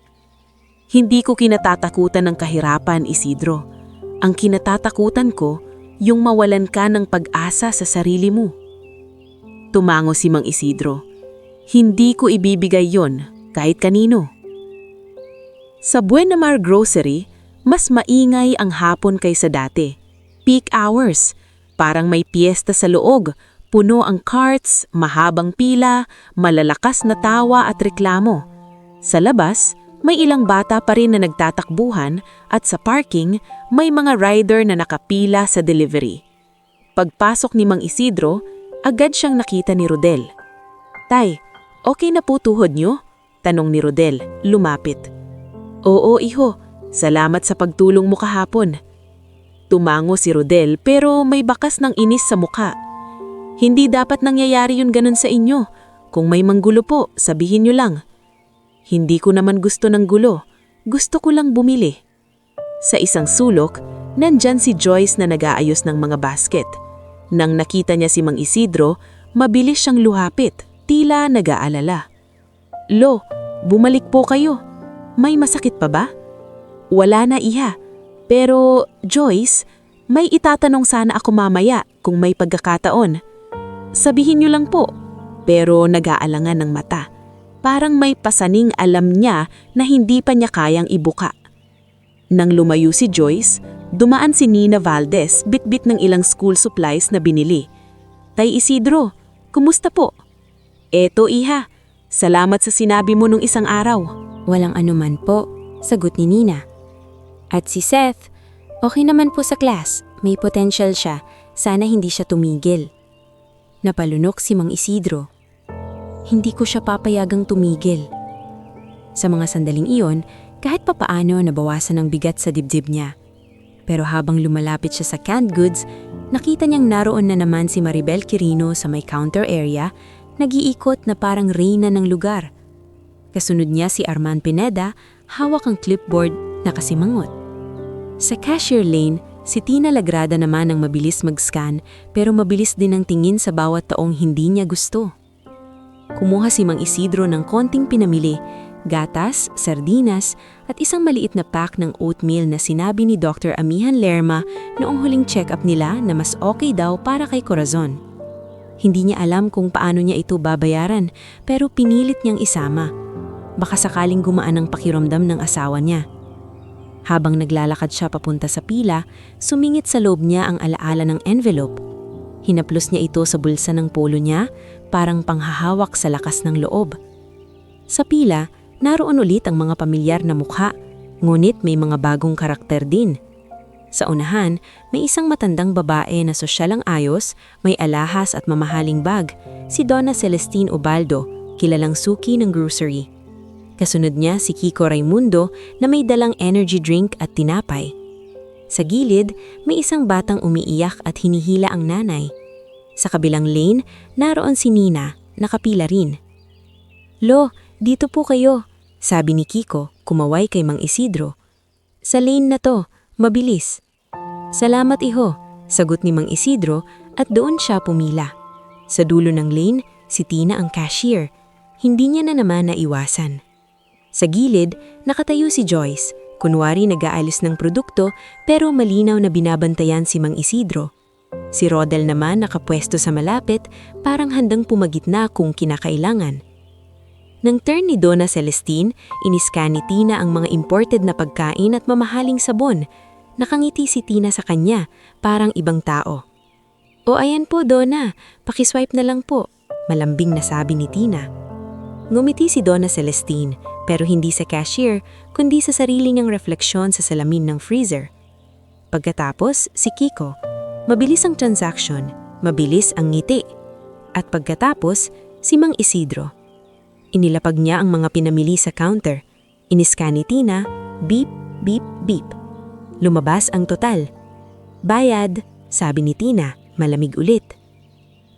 Hindi ko kinatatakutan ng kahirapan, Isidro. Ang kinatatakutan ko, yung mawalan ka ng pag-asa sa sarili mo. Tumango si Mang Isidro. Hindi ko ibibigay yon kahit kanino. Sa Buena Mar Grocery, mas maingay ang hapon kaysa dati. Peak hours, parang may piyesta sa loob, puno ang carts, mahabang pila, malalakas na tawa at reklamo. Sa labas, may ilang bata pa rin na nagtatakbuhan at sa parking, may mga rider na nakapila sa delivery. Pagpasok ni Mang Isidro, agad siyang nakita ni Rodel. "Tay, okay na po tuhod niyo?" tanong ni Rodel, lumapit. "Oo, iho. Salamat sa pagtulong mo kahapon." Tumango si Rodel pero may bakas ng inis sa mukha. "Hindi dapat nangyayari yun ganun sa inyo. Kung may manggulo po, sabihin niyo lang." "Hindi ko naman gusto ng gulo. Gusto ko lang bumili." Sa isang sulok, nandyan si Joyce na nag-aayos ng mga basket. Nang nakita niya si Mang Isidro, mabilis siyang luhapit, tila nag-aalala. "Lo, bumalik po kayo. May masakit pa ba?" "Wala na, iha. Pero, Joyce, may itatanong sana ako mamaya kung may pagkakataon." "Sabihin niyo lang po." Pero nag-aalangan ng mata. Parang may pasaning alam niya na hindi pa niya kayang ibuka. Nang lumayo si Joyce, dumaan si Nina Valdez bitbit ng ilang school supplies na binili. "Tay Isidro, kumusta po?" "Eto, iha. Salamat sa sinabi mo nung isang araw." Walang anuman po, sagot ni Nina. At si Seth, okay naman po sa class. May potential siya. Sana hindi siya tumigil. Napalunok si Mang Isidro. Hindi ko siya papayagang tumigil. Sa mga sandaling iyon, kahit papaano nabawasan ang bigat sa dibdib niya. Pero habang lumalapit siya sa canned goods, nakita niyang naroon na naman si Maribel Quirino sa may counter area, nag-iikot na parang reyna ng lugar. Kasunod niya si Arman Pineda, hawak ang clipboard, nakasimangot. Sa cashier lane, si Tina Lagrada naman ang mabilis mag-scan pero mabilis din ang tingin sa bawat taong hindi niya gusto. Kumuha si Mang Isidro ng konting pinamili, gatas, sardinas at isang maliit na pack ng oatmeal na sinabi ni Dr. Amihan Lerma noong huling check-up nila na mas okay daw para kay Corazon. Hindi niya alam kung paano niya ito babayaran pero pinilit niyang isama. Baka sakaling gumaan ang pakiramdam ng asawa niya. Habang naglalakad siya papunta sa pila, sumingit sa loob niya ang alaala ng envelope. Hinaplos niya ito sa bulsa ng polo niya, parang panghahawak sa lakas ng loob. Sa pila, naroon ulit ang mga pamilyar na mukha, ngunit may mga bagong karakter din. Sa unahan, may isang matandang babae na sosyal ang ayos, may alahas at mamahaling bag, si Donna Celestine Ubaldo, kilalang suki ng grocery. Kasunod niya si Kiko Raimundo na may dalang energy drink at tinapay. Sa gilid, may isang batang umiiyak at hinihila ang nanay. Sa kabilang lane, naroon si Nina, nakapila rin. "Lo, dito po kayo," sabi ni Kiko, kumaway kay Mang Isidro. "Sa lane na to, mabilis." "Salamat iho," sagot ni Mang Isidro at doon siya pumila. Sa dulo ng lane, si Tina ang cashier. Hindi niya na naman naiwasan. Sa gilid, nakatayo si Joyce, kunwari nag-aalis ng produkto pero malinaw na binabantayan si Mang Isidro. Si Rodel naman nakapwesto sa malapit, parang handang pumagitna kung kinakailangan. Nang turn ni Donna Celestine, iniskan ni Tina ang mga imported na pagkain at mamahaling sabon. Nakangiti si Tina sa kanya, parang ibang tao. "O ayan po, Donna, pakiswipe na lang po," malambing na sabi ni Tina. Ngumiti si Donna Celestine, pero hindi sa cashier, kundi sa sarili niyang refleksyon sa salamin ng freezer. Pagkatapos, si Kiko. Mabilis ang transaction, mabilis ang ngiti. At pagkatapos, si Mang Isidro. Inilapag niya ang mga pinamili sa counter. Iniskan ni Tina, beep, beep, beep. Lumabas ang total. Bayad, sabi ni Tina, malamig ulit.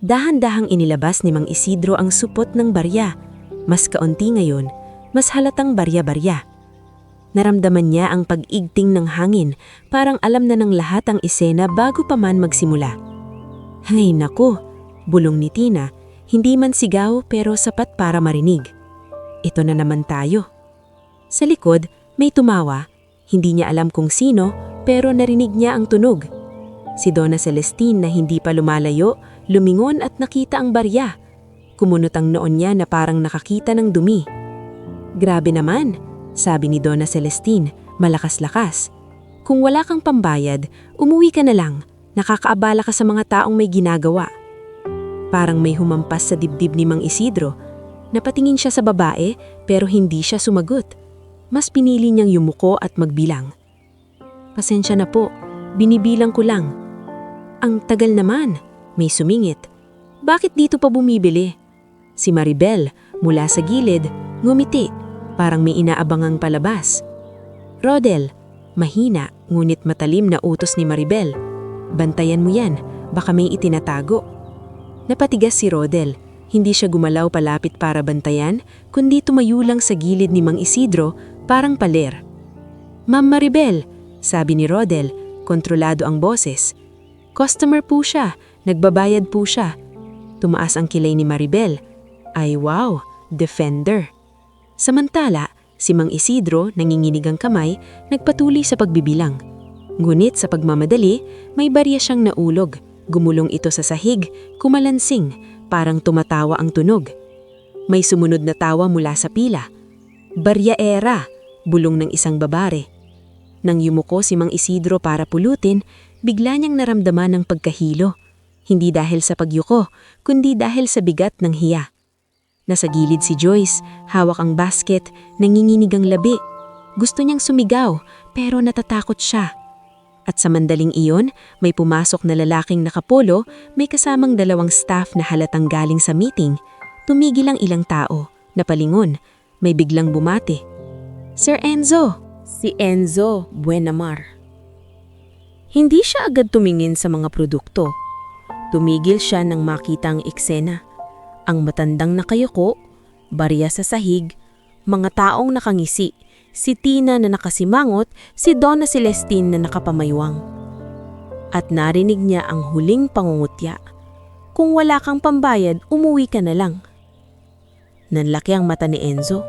Dahan-dahang inilabas ni Mang Isidro ang supot ng barya. Mas kaunti ngayon, mas halatang barya-barya. Naramdaman niya ang pag-igting ng hangin, parang alam na ng lahat ang eksena bago pa man magsimula. Hay naku, bulong ni Tina, hindi man sigaw pero sapat para marinig. Ito na naman tayo. Sa likod, may tumawa. Hindi niya alam kung sino, pero narinig niya ang tunog. Si Donna Celestine na hindi pa lumalayo, lumingon at nakita ang barya. Kumunot ang noon niya na parang nakakita ng dumi. Grabe naman, sabi ni Donna Celestine, malakas-lakas. Kung wala kang pambayad, umuwi ka na lang. Nakakaabala ka sa mga taong may ginagawa. Parang may humampas sa dibdib ni Mang Isidro. Napatingin siya sa babae pero hindi siya sumagot. Mas pinili niyang yumuko at magbilang. Pasensya na po, binibilang ko lang. Ang tagal naman, may sumingit. Bakit dito pa bumibili? Si Maribel, mula sa gilid, ngumiti, parang may inaabangang palabas. Rodel, mahina ngunit matalim na utos ni Maribel. Bantayan mo yan, baka may itinatago. Napatigas si Rodel, hindi siya gumalaw palapit para bantayan, kundi tumayo lang sa gilid ni Mang Isidro, parang paler. Ma'am Maribel, sabi ni Rodel, kontrolado ang boses. Customer po siya, nagbabayad po siya. Tumaas ang kilay ni Maribel. Ay wow, defender. Samantala, si Mang Isidro, nanginginig ang kamay, nagpatuloy sa pagbibilang. Ngunit sa pagmamadali, may barya siyang naulog. Gumulong ito sa sahig, kumalansing, parang tumatawa ang tunog. May sumunod na tawa mula sa pila. Baryaera, bulong ng isang babare. Nang yumuko si Mang Isidro para pulutin, bigla niyang naramdaman ng pagkahilo. Hindi dahil sa pagyuko, kundi dahil sa bigat ng hiya. Nasa gilid si Joyce, hawak ang basket, nanginginig ang labi. Gusto niyang sumigaw, pero natatakot siya. At sa mandaling iyon, may pumasok na lalaking nakapolo, may kasamang 2 staff na halatang galing sa meeting. Tumigil ang ilang tao, napalingon, may biglang bumati. Sir Enzo! Si Enzo Buenamar. Hindi siya agad tumingin sa mga produkto. Tumigil siya nang makita ang eksena. Ang matandang nakayuko, barya sa sahig, mga taong nakangisi, si Tina na nakasimangot, si Donna Celestine na nakapamaywang. At narinig niya ang huling pangungutya. Kung wala kang pambayad, umuwi ka na lang. Nanlaki ang mata ni Enzo.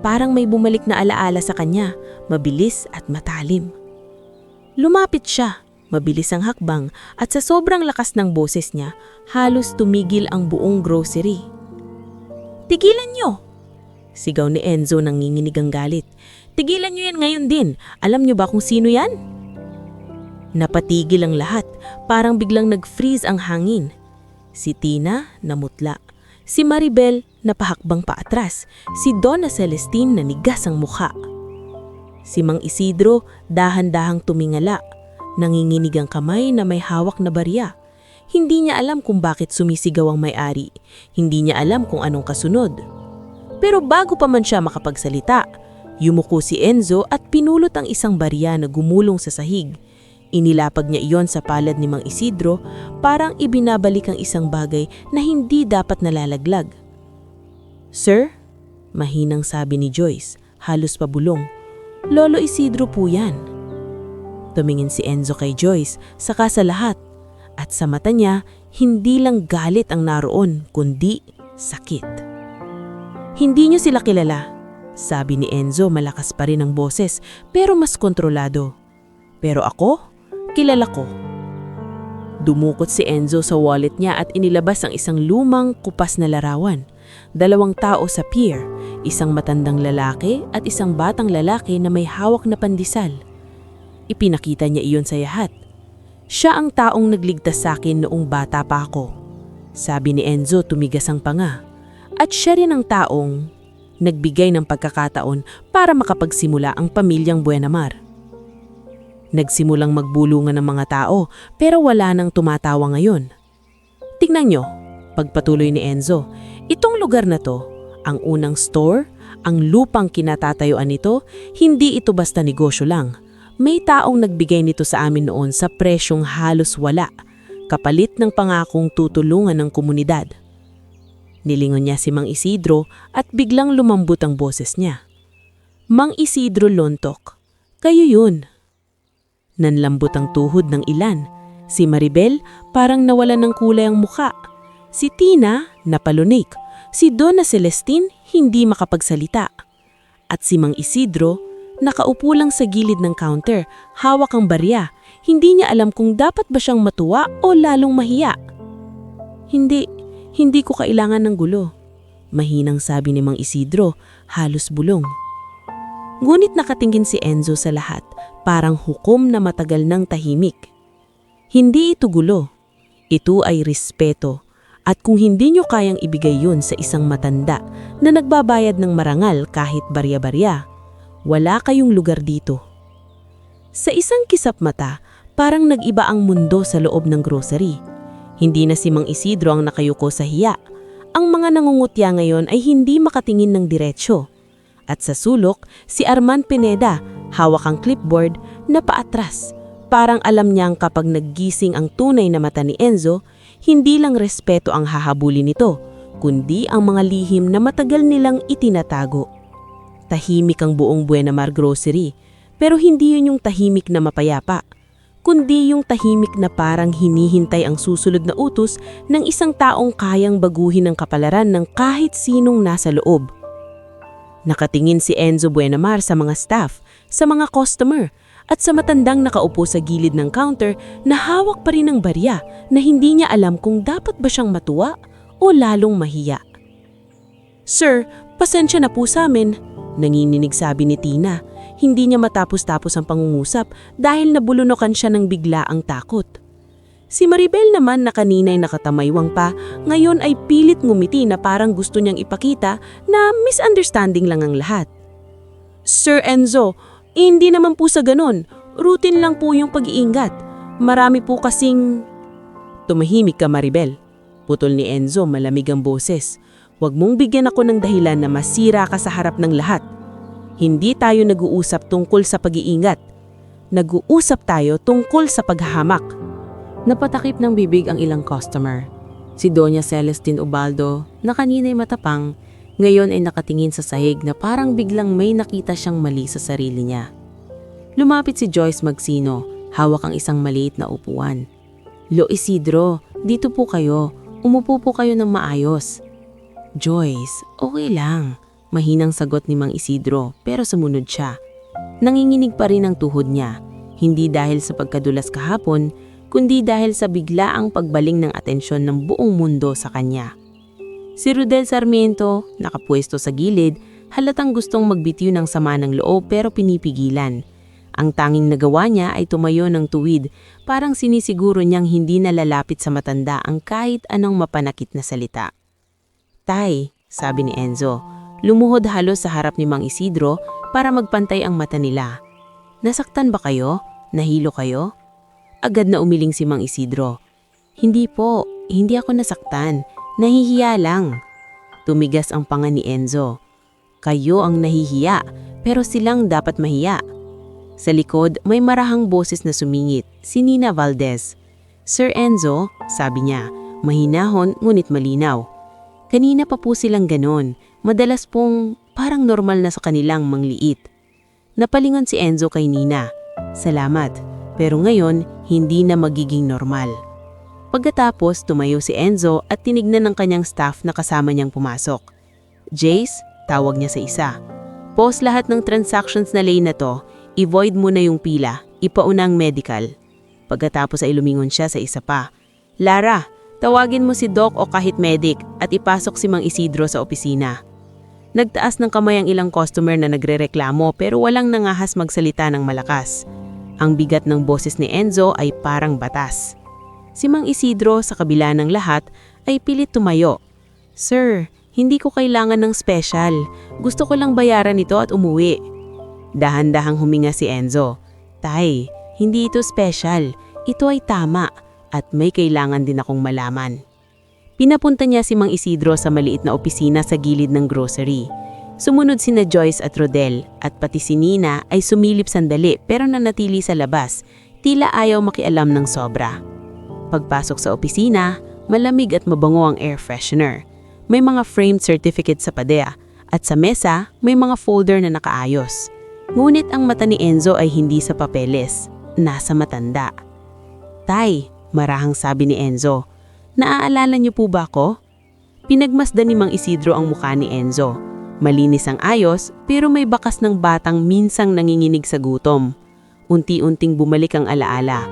Parang may bumalik na alaala sa kanya, mabilis at matalim. Lumapit siya, mabilis ang hakbang at sa sobrang lakas ng boses niya, halos tumigil ang buong grocery. Tigilan niyo! Sigaw ni Enzo nang nginginig ang galit. Tigilan niyo yan ngayon din. Alam niyo ba kung sino yan? Napatigil ang lahat, parang biglang nag-freeze ang hangin. Si Tina namutla. Si Maribel napahakbang paatras. Si Donna Celestine nanigas ang mukha. Si Mang Isidro dahan-dahang tumingala. Nanginginig ang kamay na may hawak na barya. Hindi niya alam kung bakit sumisigaw ang may-ari. Hindi niya alam kung anong kasunod. Pero bago pa man siya makapagsalita, yumuko si Enzo at pinulot ang isang barya na gumulong sa sahig. Inilapag niya iyon sa palad ni Mang Isidro, parang ibinabalik ang isang bagay na hindi dapat nalalaglag. Sir? Mahinang sabi ni Joyce, halos pabulong. Lolo Isidro po yan. Tumingin si Enzo kay Joyce, saka sa lahat. At sa mata niya, hindi lang galit ang naroon, kundi sakit. Hindi niyo sila kilala, sabi ni Enzo, malakas pa rin ang boses, pero mas kontrolado. Pero ako? Kilala ko. Dumukot si Enzo sa wallet niya at inilabas ang isang lumang kupas na larawan. 2 tao sa pier, isang matandang lalaki at isang batang lalaki na may hawak na pandesal. Ipinakita niya iyon sa lahat. Siya ang taong nagligtas sa akin noong bata pa ako. Sabi ni Enzo, tumigas ang panga. At siya rin ang taong nagbigay ng pagkakataon para makapagsimula ang pamilyang Buenamar. Nagsimulang magbulungan ng mga tao pero wala nang tumatawa ngayon. Tingnan nyo, pagpatuloy ni Enzo, itong lugar na to, ang unang store, ang lupang kinatatayuan nito, hindi ito basta negosyo lang. May taong nagbigay nito sa amin noon sa presyong halos wala, kapalit ng pangakong tutulungan ng komunidad. Nilingon niya si Mang Isidro at biglang lumambot ang boses niya. Mang Isidro Lontok, kayo yun. Nanlambot ang tuhod ng ilan. Si Maribel parang nawalan ng kulay ang muka. Si Tina napalunik. Si Donna Celestine hindi makapagsalita. At si Mang Isidro nakaupo lang sa gilid ng counter, hawak ang barya. Hindi niya alam kung dapat ba siyang matuwa o lalong mahiya. Hindi ko kailangan ng gulo. Mahinang sabi ni Mang Isidro, halos bulong. Ngunit nakatingin si Enzo sa lahat, parang hukom na matagal ng tahimik. Hindi ito gulo. Ito ay respeto. At kung hindi nyo kayang ibigay yun sa isang matanda na nagbabayad ng marangal kahit barya-barya, wala kayong lugar dito. Sa isang kisap mata, parang nag-iba ang mundo sa loob ng grocery. Hindi na si Mang Isidro ang nakayuko sa hiya. Ang mga nangungutya ngayon ay hindi makatingin ng diretsyo. At sa sulok, si Arman Pineda, hawak ang clipboard na paatras. Parang alam niyang kapag naggising ang tunay na mata ni Enzo, hindi lang respeto ang hahabulin nito, kundi ang mga lihim na matagal nilang itinatago. Tahimik ang buong Buenamar Grocery, pero hindi yun yung tahimik na mapayapa, kundi yung tahimik na parang hinihintay ang susunod na utos ng isang taong kayang baguhin ang kapalaran ng kahit sinong nasa loob. Nakatingin si Enzo Buenamar sa mga staff, sa mga customer, at sa matandang nakaupo sa gilid ng counter na hawak pa rin ang barya na hindi niya alam kung dapat ba siyang matuwa o lalong mahiya. "Sir, pasensya na po sa amin," nanginginig sabi ni Tina. Hindi niya matapos-tapos ang pangungusap dahil nabulunokan siya ng bigla ang takot. Si Maribel naman na kanina'y nakatamaywang pa, ngayon ay pilit ngumiti na parang gusto niyang ipakita na misunderstanding lang ang lahat. "Sir Enzo, hindi naman po sa ganun. Routine lang po yung pag-iingat. Marami po kasing..." "Tumahimik ka, Maribel," putol ni Enzo, malamig ang boses. "Huwag mong bigyan ako ng dahilan na masira ka sa harap ng lahat. Hindi tayo nag-uusap tungkol sa pag-iingat. Nag-uusap tayo tungkol sa paghahamak." Napatakip ng bibig ang ilang customer. Si Doña Celestine Ubaldo, na kanina'y matapang, ngayon ay nakatingin sa sahig na parang biglang may nakita siyang mali sa sarili niya. Lumapit si Joyce Magsino, hawak ang isang maliit na upuan. "Lo Isidro, dito po kayo. Umupo po kayo ng maayos." "Joyce, okay lang," mahinang sagot ni Mang Isidro, pero sumunod siya. Nanginginig pa rin ang tuhod niya, hindi dahil sa pagkadulas kahapon, kundi dahil sa biglaang pagbaling ng atensyon ng buong mundo sa kanya. Si Rodel Sarmiento, nakapwesto sa gilid, halatang gustong magbitiw ng sama ng loob pero pinipigilan. Ang tanging nagawa niya ay tumayo ng tuwid, parang sinisiguro niyang hindi nalalapit sa matanda ang kahit anong mapanakit na salita. "Tay," sabi ni Enzo, lumuhod halos sa harap ni Mang Isidro para magpantay ang mata nila. "Nasaktan ba kayo? Nahilo kayo?" Agad na umiling si Mang Isidro. "Hindi po, hindi ako nasaktan. Nahihiya lang." Tumigas ang panga ni Enzo. "Kayo ang nahihiya, pero silang dapat mahiya." Sa likod, may marahang boses na sumingit, si Nina Valdez. "Sir Enzo," sabi niya, mahinahon ngunit malinaw. "Kanina pa po silang ganon, madalas pong parang normal na sa kanilang mangliit." Napalingon si Enzo kay Nina. "Salamat. Pero ngayon, hindi na magiging normal." Pagkatapos, tumayo si Enzo at tinignan ng kanyang staff na kasama niyang pumasok. "Jace," tawag niya sa isa. "Pause lahat ng transactions na lane na to, i-void muna yung pila, ipaunang medical." Pagkatapos ay lumingon siya sa isa pa. "Lara, tawagin mo si Doc o kahit medic at ipasok si Mang Isidro sa opisina." Nagtaas ng kamay ang ilang customer na nagrereklamo pero walang nangahas magsalita ng malakas. Ang bigat ng boses ni Enzo ay parang batas. Si Mang Isidro sa kabila ng lahat ay pilit tumayo. "Sir, Hindi ko kailangan ng special. Gusto ko lang bayaran ito at umuwi. Dahan-dahang huminga si Enzo. Tay, hindi ito special. Ito ay tama at may kailangan din akong malaman. Pinapunta niya si Mang Isidro sa maliit na opisina sa gilid ng grocery. Sumunod sina Joyce at Rodel at pati si Nina ay sumilip sandali pero nanatili sa labas. Tila ayaw makialam ng sobra. Pagpasok sa opisina, malamig at mabango ang air freshener. May mga framed certificate sa padea at sa mesa may mga folder na nakaayos. Ngunit ang mata ni Enzo ay hindi sa papeles, nasa matanda. Tay, marahang sabi ni Enzo, naaalala niyo po ba ako? Pinagmasdan ni Mang Isidro ang mukha ni Enzo. Malinis ang ayos pero may bakas ng batang minsang nanginginig sa gutom. Unti-unting bumalik ang alaala.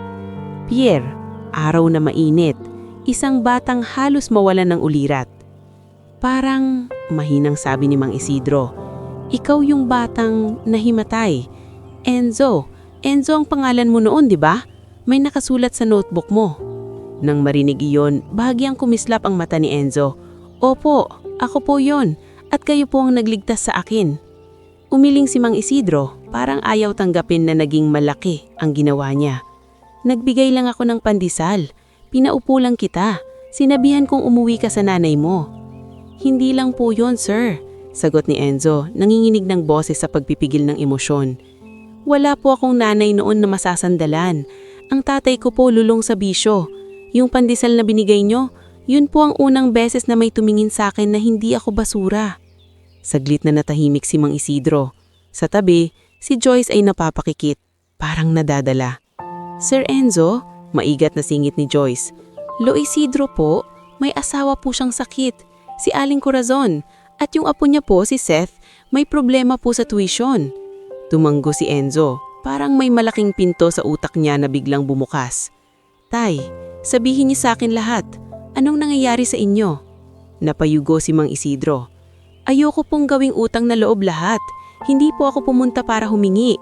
Pierre, araw na mainit, isang batang halos mawalan ng ulirat. Parang, mahinang sabi ni Mang Isidro, ikaw yung batang nahimatay. Enzo ang pangalan mo noon, di ba? May nakasulat sa notebook mo. Nang marinig iyon, bahagyang kumislap ang mata ni Enzo. Opo, ako po yon, at kayo po ang nagligtas sa akin. Umiling si Mang Isidro, parang ayaw tanggapin na naging malaki ang ginawa niya. Nagbigay lang ako ng pandesal. Pinaupo lang kita. Sinabihan kong umuwi ka sa nanay mo. Hindi lang po yon, sir, sagot ni Enzo, nanginginig ng boses sa pagpipigil ng emosyon. Wala po akong nanay noon na masasandalan. Ang tatay ko po lulong sa bisyo. Yung pandesal na binigay nyo, yun po ang unang beses na may tumingin sa akin na hindi ako basura. Saglit na natahimik si Mang Isidro. Sa tabi, si Joyce ay napapakikit, parang nadadala. Sir Enzo, maigat na singit ni Joyce. Lo Isidro po, may asawa po siyang sakit, si Aling Corazon, at yung apo niya po si Seth, may problema po sa tuition. Tumanggo si Enzo, parang may malaking pinto sa utak niya na biglang bumukas. Tay, sabihin niyo sa akin lahat. Anong nangyayari sa inyo? Napayugo si Mang Isidro. Ayoko pong gawing utang na loob lahat. Hindi po ako pumunta para humingi.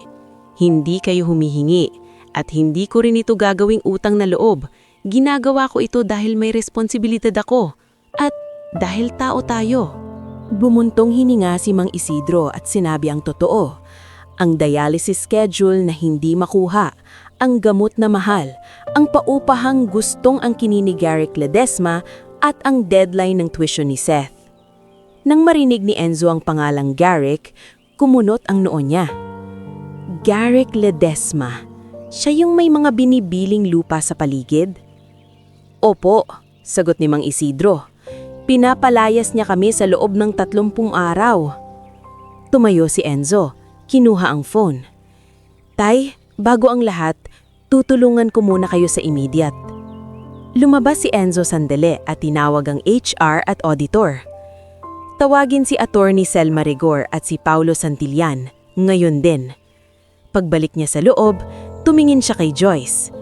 Hindi kayo humihingi. At hindi ko rin ito gagawing utang na loob. Ginagawa ko ito dahil may responsibilidad ako. At dahil tao tayo. Bumuntong hininga si Mang Isidro at sinabi ang totoo. Ang dialysis schedule na hindi makuha, ang gamot na mahal, ang paupahang gustong ang ni Garrick Ledesma at ang deadline ng tuition ni Seth. Nang marinig ni Enzo ang pangalang Garrick, kumunot ang noo niya. Garrick Ledesma, siya yung may mga binibiling lupa sa paligid? Opo, sagot ni Mang Isidro. Pinapalayas niya kami sa loob ng 30 araw. Tumayo si Enzo. Kinuha ang phone. Tay, bago ang lahat, tutulungan ko muna kayo sa immediate. Lumabas si Enzo sandali at tinawag ang HR at auditor. Tawagin si Attorney Selma Rigor at si Paulo Santillan, ngayon din. Pagbalik niya sa loob, tumingin siya kay Joyce.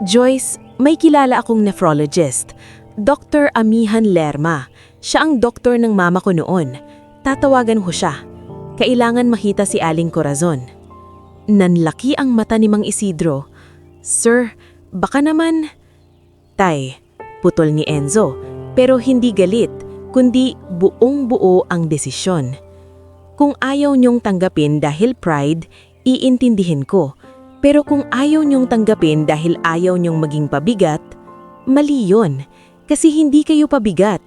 Joyce, may kilala akong nephrologist, Dr. Amihan Lerma. Siya ang doktor ng mama ko noon. Tatawagan ko siya. Kailangan makita si Aling Corazon. Nanlaki ang mata ni Mang Isidro. Sir, baka naman... Tay, putol ni Enzo, pero hindi galit, kundi buong-buo ang desisyon. Kung ayaw niyong tanggapin dahil pride, iintindihin ko. Pero kung ayaw niyong tanggapin dahil ayaw niyong maging pabigat, mali yun. Kasi hindi kayo pabigat.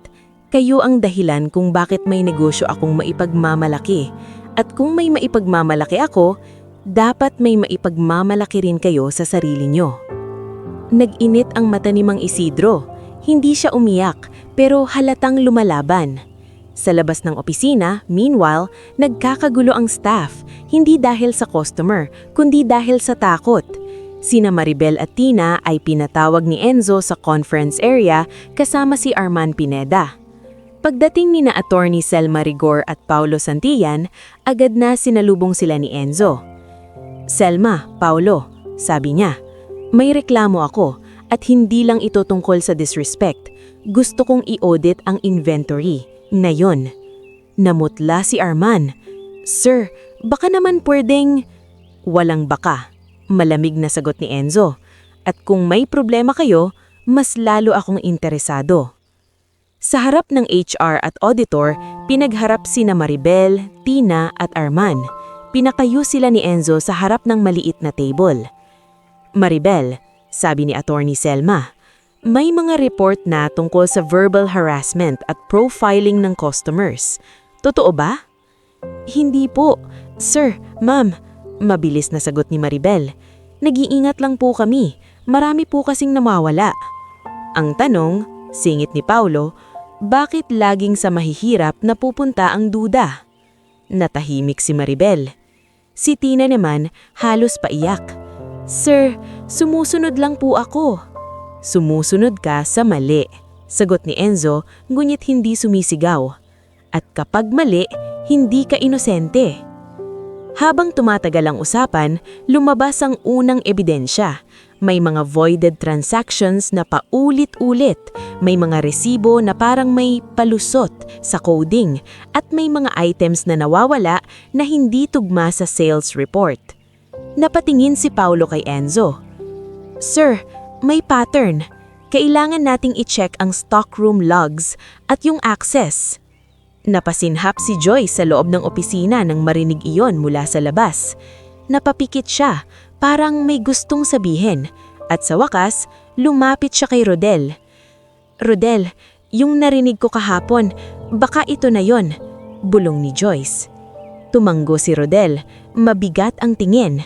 Kayo ang dahilan kung bakit may negosyo akong maipagmamalaki. At kung may maipagmamalaki ako, dapat may maipagmamalaki rin kayo sa sarili nyo. Nag-init ang mata ni Mang Isidro. Hindi siya umiyak, pero halatang lumalaban. Sa labas ng opisina, meanwhile, nagkakagulo ang staff, hindi dahil sa customer, kundi dahil sa takot. Sina Maribel at Tina ay pinatawag ni Enzo sa conference area kasama si Arman Pineda. Pagdating ni na Attorney Selma Rigor at Paulo Santillan, agad na sinalubong sila ni Enzo. Selma, Paulo, sabi niya, may reklamo ako at hindi lang ito tungkol sa disrespect. Gusto kong i-audit ang inventory. Ngayon. Namutla si Arman. Sir, baka naman pwedeng... Walang baka. Malamig na sagot ni Enzo. At kung may problema kayo, mas lalo akong interesado. Sa harap ng HR at auditor, pinagharap sina Maribel, Tina at Arman. Pinakayo sila ni Enzo sa harap ng maliit na table. Maribel, sabi ni Attorney Selma, may mga report na tungkol sa verbal harassment at profiling ng customers. Totoo ba? Hindi po. Sir, ma'am, mabilis na sagot ni Maribel. Nag-iingat lang po kami. Marami po kasing namawala. Ang tanong, singit ni Paulo, bakit laging sa mahihirap na pupunta ang duda? Natahimik si Maribel. Si Tina naman halos paiyak. Sir, sumusunod lang po ako. Sumusunod ka sa mali, sagot ni Enzo, ngunit hindi sumisigaw. At kapag mali, hindi ka inosente. Habang tumatagal ang usapan, lumabas ang unang ebidensya. May mga voided transactions na paulit-ulit, may mga resibo na parang may palusot sa coding, at may mga items na nawawala na hindi tugma sa sales report. Napatingin si Paulo kay Enzo. Sir, may pattern. Kailangan nating i-check ang stockroom logs at yung access. Napasinhap si Joyce sa loob ng opisina nang marinig iyon mula sa labas. Napapikit siya, parang may gustong sabihin, at sa wakas, lumapit siya kay Rodel. Rodel, yung narinig ko kahapon, baka ito na yon, bulong ni Joyce. Tumanggo si Rodel, mabigat ang tingin.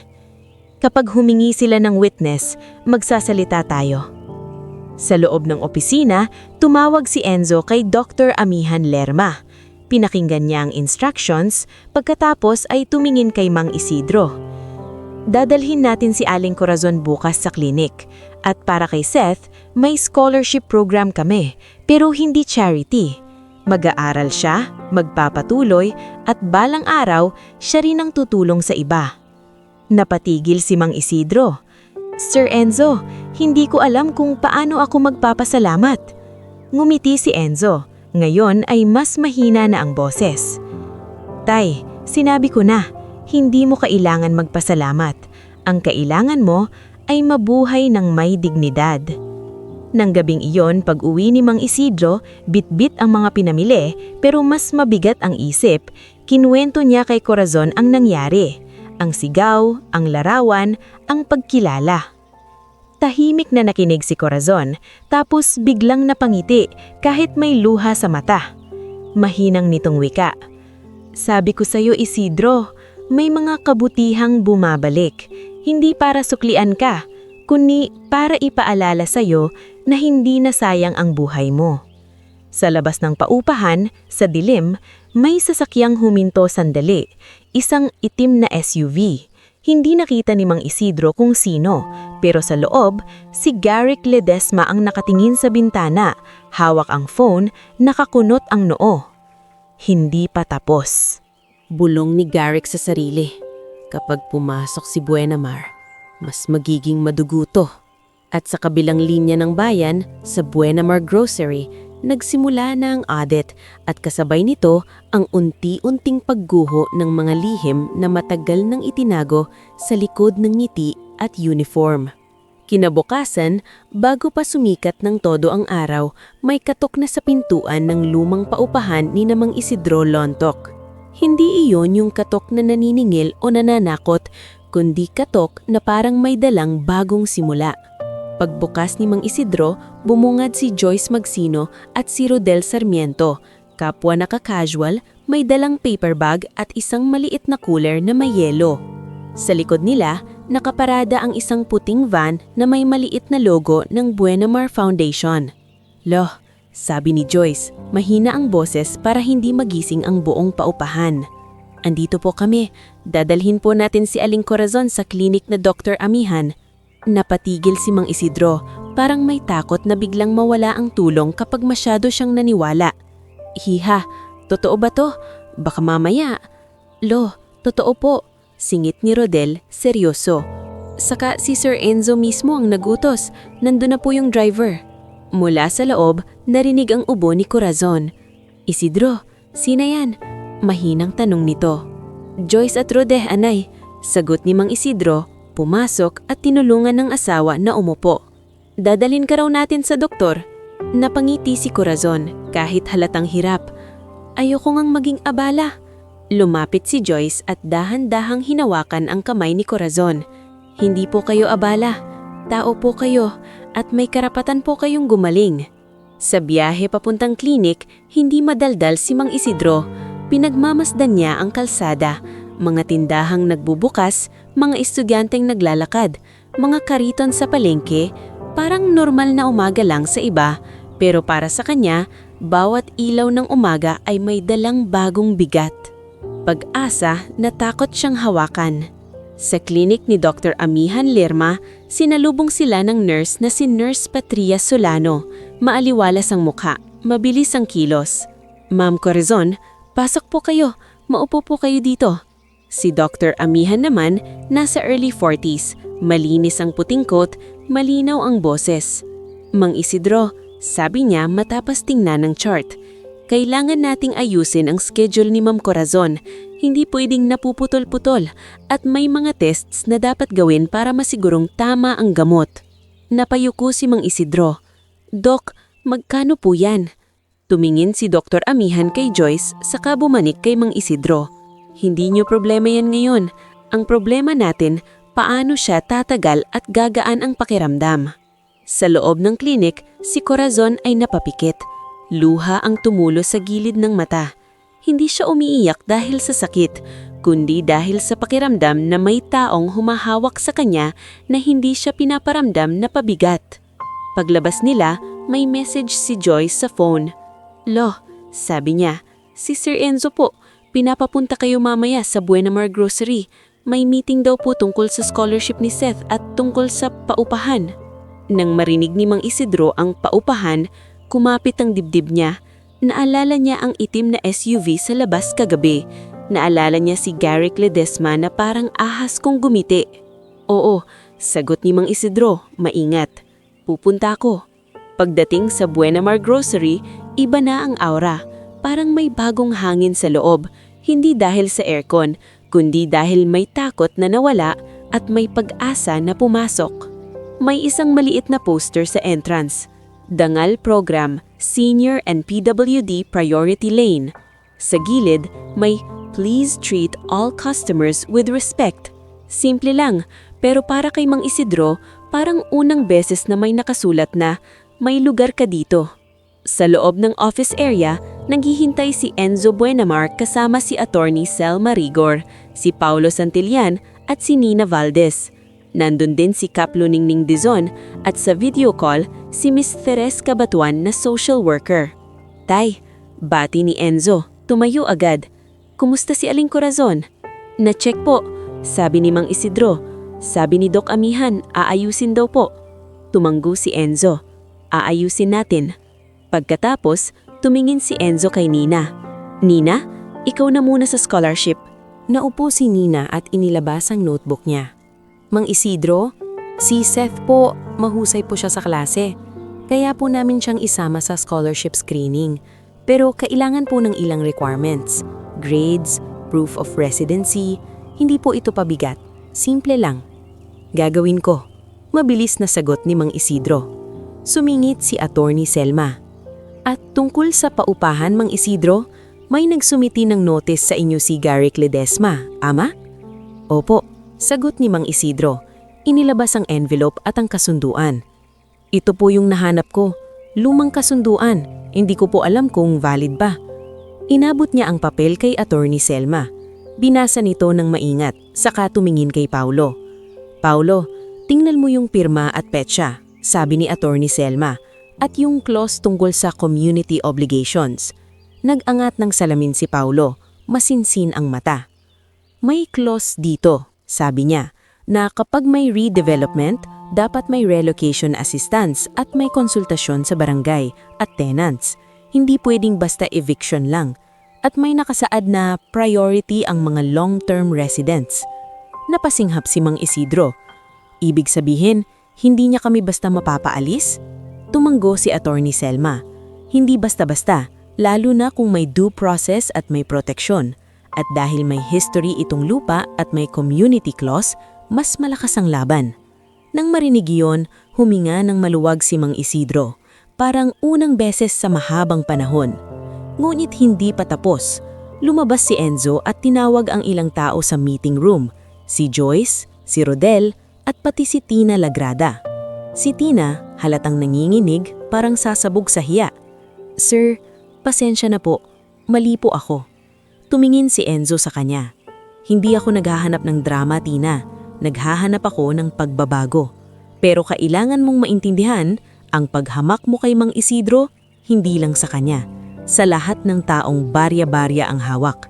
Kapag humingi sila ng witness, magsasalita tayo. Sa loob ng opisina, tumawag si Enzo kay Dr. Amihan Lerma. Pinakinggan niya ang instructions, pagkatapos ay tumingin kay Mang Isidro. Dadalhin natin si Aling Corazon bukas sa klinik. At para kay Seth, may scholarship program kami, pero hindi charity. Mag-aaral siya, magpapatuloy, at balang araw, siya rin ang tutulong sa iba. Napatigil si Mang Isidro. Sir Enzo, hindi ko alam kung paano ako magpapasalamat. Ngumiti si Enzo. Ngayon ay mas mahina na ang boses. Tay, sinabi ko na, hindi mo kailangan magpasalamat. Ang kailangan mo ay mabuhay ng may dignidad. Nang gabing iyon, pag-uwi ni Mang Isidro, bit-bit ang mga pinamili, pero mas mabigat ang isip. Kinuwento niya kay Corazon ang nangyari. Ang sigaw, ang larawan, ang pagkilala. Tahimik na nakinig si Corazon, tapos biglang napangiti kahit may luha sa mata. Mahinang nitong wika. Sabi ko sa'yo, Isidro, may mga kabutihang bumabalik. Hindi para suklian ka, kundi para ipaalala sa'yo na hindi na sayang ang buhay mo. Sa labas ng paupahan, sa dilim, may sasakyang huminto sandali, isang itim na SUV. Hindi nakita ni Mang Isidro kung sino, pero sa loob, si Garrick Ledesma ang nakatingin sa bintana, hawak ang phone, nakakunot ang noo. Hindi pa tapos. Bulong ni Garrick sa sarili. Kapag pumasok si Buenamar, mas magiging maduguto. At sa kabilang linya ng bayan, sa Buenamar Grocery, nagsimula na ang audit at kasabay nito ang unti-unting pagguho ng mga lihim na matagal nang itinago sa likod ng ngiti at uniform. Kinabukasan, bago pa sumikat ng todo ang araw, may katok na sa pintuan ng lumang paupahan ni Mang Isidro Lontok. Hindi iyon yung katok na naniningil o nananakot, kundi katok na parang may dalang bagong simula. Pagbukas ni Mang Isidro, bumungad si Joyce Magsino at si Rodel Sarmiento. Kapwa naka-casual, may dalang paper bag at isang maliit na cooler na may yelo. Sa likod nila, nakaparada ang isang puting van na may maliit na logo ng Buenamar Foundation. Loh, sabi ni Joyce, mahina ang boses para hindi magising ang buong paupahan. Andito po kami, dadalhin po natin si Aling Corazon sa klinik na Dr. Amihan. Napatigil si Mang Isidro, parang may takot na biglang mawala ang tulong kapag masyado siyang naniwala. Hiha, totoo ba to? Baka mamaya. Lo, totoo po, singit ni Rodel, seryoso. Saka si Sir Enzo mismo ang nagutos, nandun na po yung driver. Mula sa loob, narinig ang ubo ni Corazon. Isidro, sino yan? Mahinang tanong nito. Joyce at Rodel, anay, sagot ni Mang Isidro. Pumasok at tinulungan ng asawa na umupo. Dadalhin ka raw natin sa doktor. Napangiti si Corazon kahit halatang hirap. Ayoko ngang maging abala. Lumapit si Joyce at dahan-dahang hinawakan ang kamay ni Corazon. Hindi po kayo abala. Tao po kayo at may karapatan po kayong gumaling. Sa biyahe papuntang klinik, hindi madaldal si Mang Isidro. Pinagmamasdan niya ang kalsada, mga tindahang nagbubukas, mga estudyanteng naglalakad, mga kariton sa palengke, parang normal na umaga lang sa iba. Pero para sa kanya, bawat ilaw ng umaga ay may dalang bagong bigat. Pag-asa, natakot siyang hawakan. Sa klinik ni Dr. Amihan Lerma, sinalubong sila ng nurse na si Nurse Patria Solano. Maaliwalas ang mukha, mabilis ang kilos. Ma'am Corazon, pasok po kayo, maupo po kayo dito. Si Dr. Amihan naman, nasa early 40s, malinis ang puting coat, malinaw ang boses. Mang Isidro, sabi niya matapos tingnan ng chart. Kailangan nating ayusin ang schedule ni Ma'am Corazon. Hindi pwedeng napuputol-putol at may mga tests na dapat gawin para masigurong tama ang gamot. Napayuko si Mang Isidro. Dok, magkano po yan? Tumingin si Dr. Amihan kay Joyce saka bumanik kay Mang Isidro. Hindi niyo problema yan ngayon. Ang problema natin, paano siya tatagal at gagaan ang pakiramdam. Sa loob ng klinik, si Corazon ay napapikit. Luha ang tumulo sa gilid ng mata. Hindi siya umiiyak dahil sa sakit, kundi dahil sa pakiramdam na may taong humahawak sa kanya na hindi siya pinaparamdam na pabigat. Paglabas nila, may message si Joyce sa phone. Lo, sabi niya, si Sir Enzo po, pinapapunta kayo mamaya sa Buenamar Grocery. May meeting daw po tungkol sa scholarship ni Seth at tungkol sa paupahan. Nang marinig ni Mang Isidro ang paupahan, kumapit ang dibdib niya. Naalala niya ang itim na SUV sa labas kagabi. Naalala niya si Garrick Ledesma na parang ahas kong gumiti. Oo, sagot ni Mang Isidro, maingat. Pupunta ako. Pagdating sa Buenamar Grocery, iba na ang aura. Parang may bagong hangin sa loob. Hindi dahil sa aircon, kundi dahil may takot na nawala at may pag-asa na pumasok. May isang maliit na poster sa entrance. Dangal Program, Senior and PWD Priority Lane. Sa gilid, may Please treat all customers with respect. Simple lang, pero para kay Mang Isidro, parang unang beses na may nakasulat na may lugar ka dito. Sa loob ng office area, naghihintay si Enzo Buenamar kasama si Attorney Selma Rigor, si Paulo Santillan at si Nina Valdez. Nandun din si Kap Luningning Dizon at sa video call si Miss Therese Cabatuan na social worker. Tay, bati ni Enzo, tumayo agad. Kumusta si Aling Corazon? Na-check po, sabi ni Mang Isidro. Sabi ni Doc Amihan, aayusin daw po. Tumanggo si Enzo. Aayusin natin. Pagkatapos, tumingin si Enzo kay Nina. Nina, ikaw na muna sa scholarship. Naupo si Nina at inilabas ang notebook niya. Mang Isidro, si Seth po, mahusay po siya sa klase. Kaya po namin siyang isama sa scholarship screening. Pero kailangan po ng ilang requirements. Grades, proof of residency, hindi po ito pabigat. Simple lang. Gagawin ko. Mabilis na sagot ni Mang Isidro. Sumingit si Attorney Selma. At tungkol sa paupahan, Mang Isidro, may nagsumiti ng notice sa inyo si Garrick Ledesma, ama? Opo, sagot ni Mang Isidro. Inilabas ang envelope at ang kasunduan. Ito po yung nahanap ko. Lumang kasunduan. Hindi ko po alam kung valid ba. Inabot niya ang papel kay Attorney Selma. Binasa nito ng maingat, saka tumingin kay Paulo. Paulo, tingnan mo yung pirma at petsa, sabi ni Attorney Selma, at yung clause tungkol sa community obligations. Nag-angat ng salamin si Paulo, masinsin ang mata. May clause dito, sabi niya, na kapag may redevelopment, dapat may relocation assistance at may konsultasyon sa barangay at tenants. Hindi pwedeng basta eviction lang. At may nakasaad na priority ang mga long-term residents. Napasinghap si Mang Isidro. Ibig sabihin, hindi niya kami basta mapapaalis? Tumanggo si Attorney Selma. Hindi basta-basta, lalo na kung may due process at may proteksyon. At dahil may history itong lupa at may community clause, mas malakas ang laban. Nang marinig iyon, huminga ng maluwag si Mang Isidro. parang unang beses sa mahabang panahon. Ngunit hindi pa tapos. Lumabas si Enzo at tinawag ang ilang tao sa meeting room. Si Joyce, si Rodel, at pati si Tina Lagrada. Si Tina, halatang nanginginig, parang sasabog sa hiya. "Sir, pasensya na po. Mali po ako." Tumingin si Enzo sa kanya. "Hindi ako naghahanap ng drama, Tina. Naghahanap ako ng pagbabago. Pero kailangan mong maintindihan, ang paghamak mo kay Mang Isidro, hindi lang sa kanya. Sa lahat ng taong barya-barya ang hawak."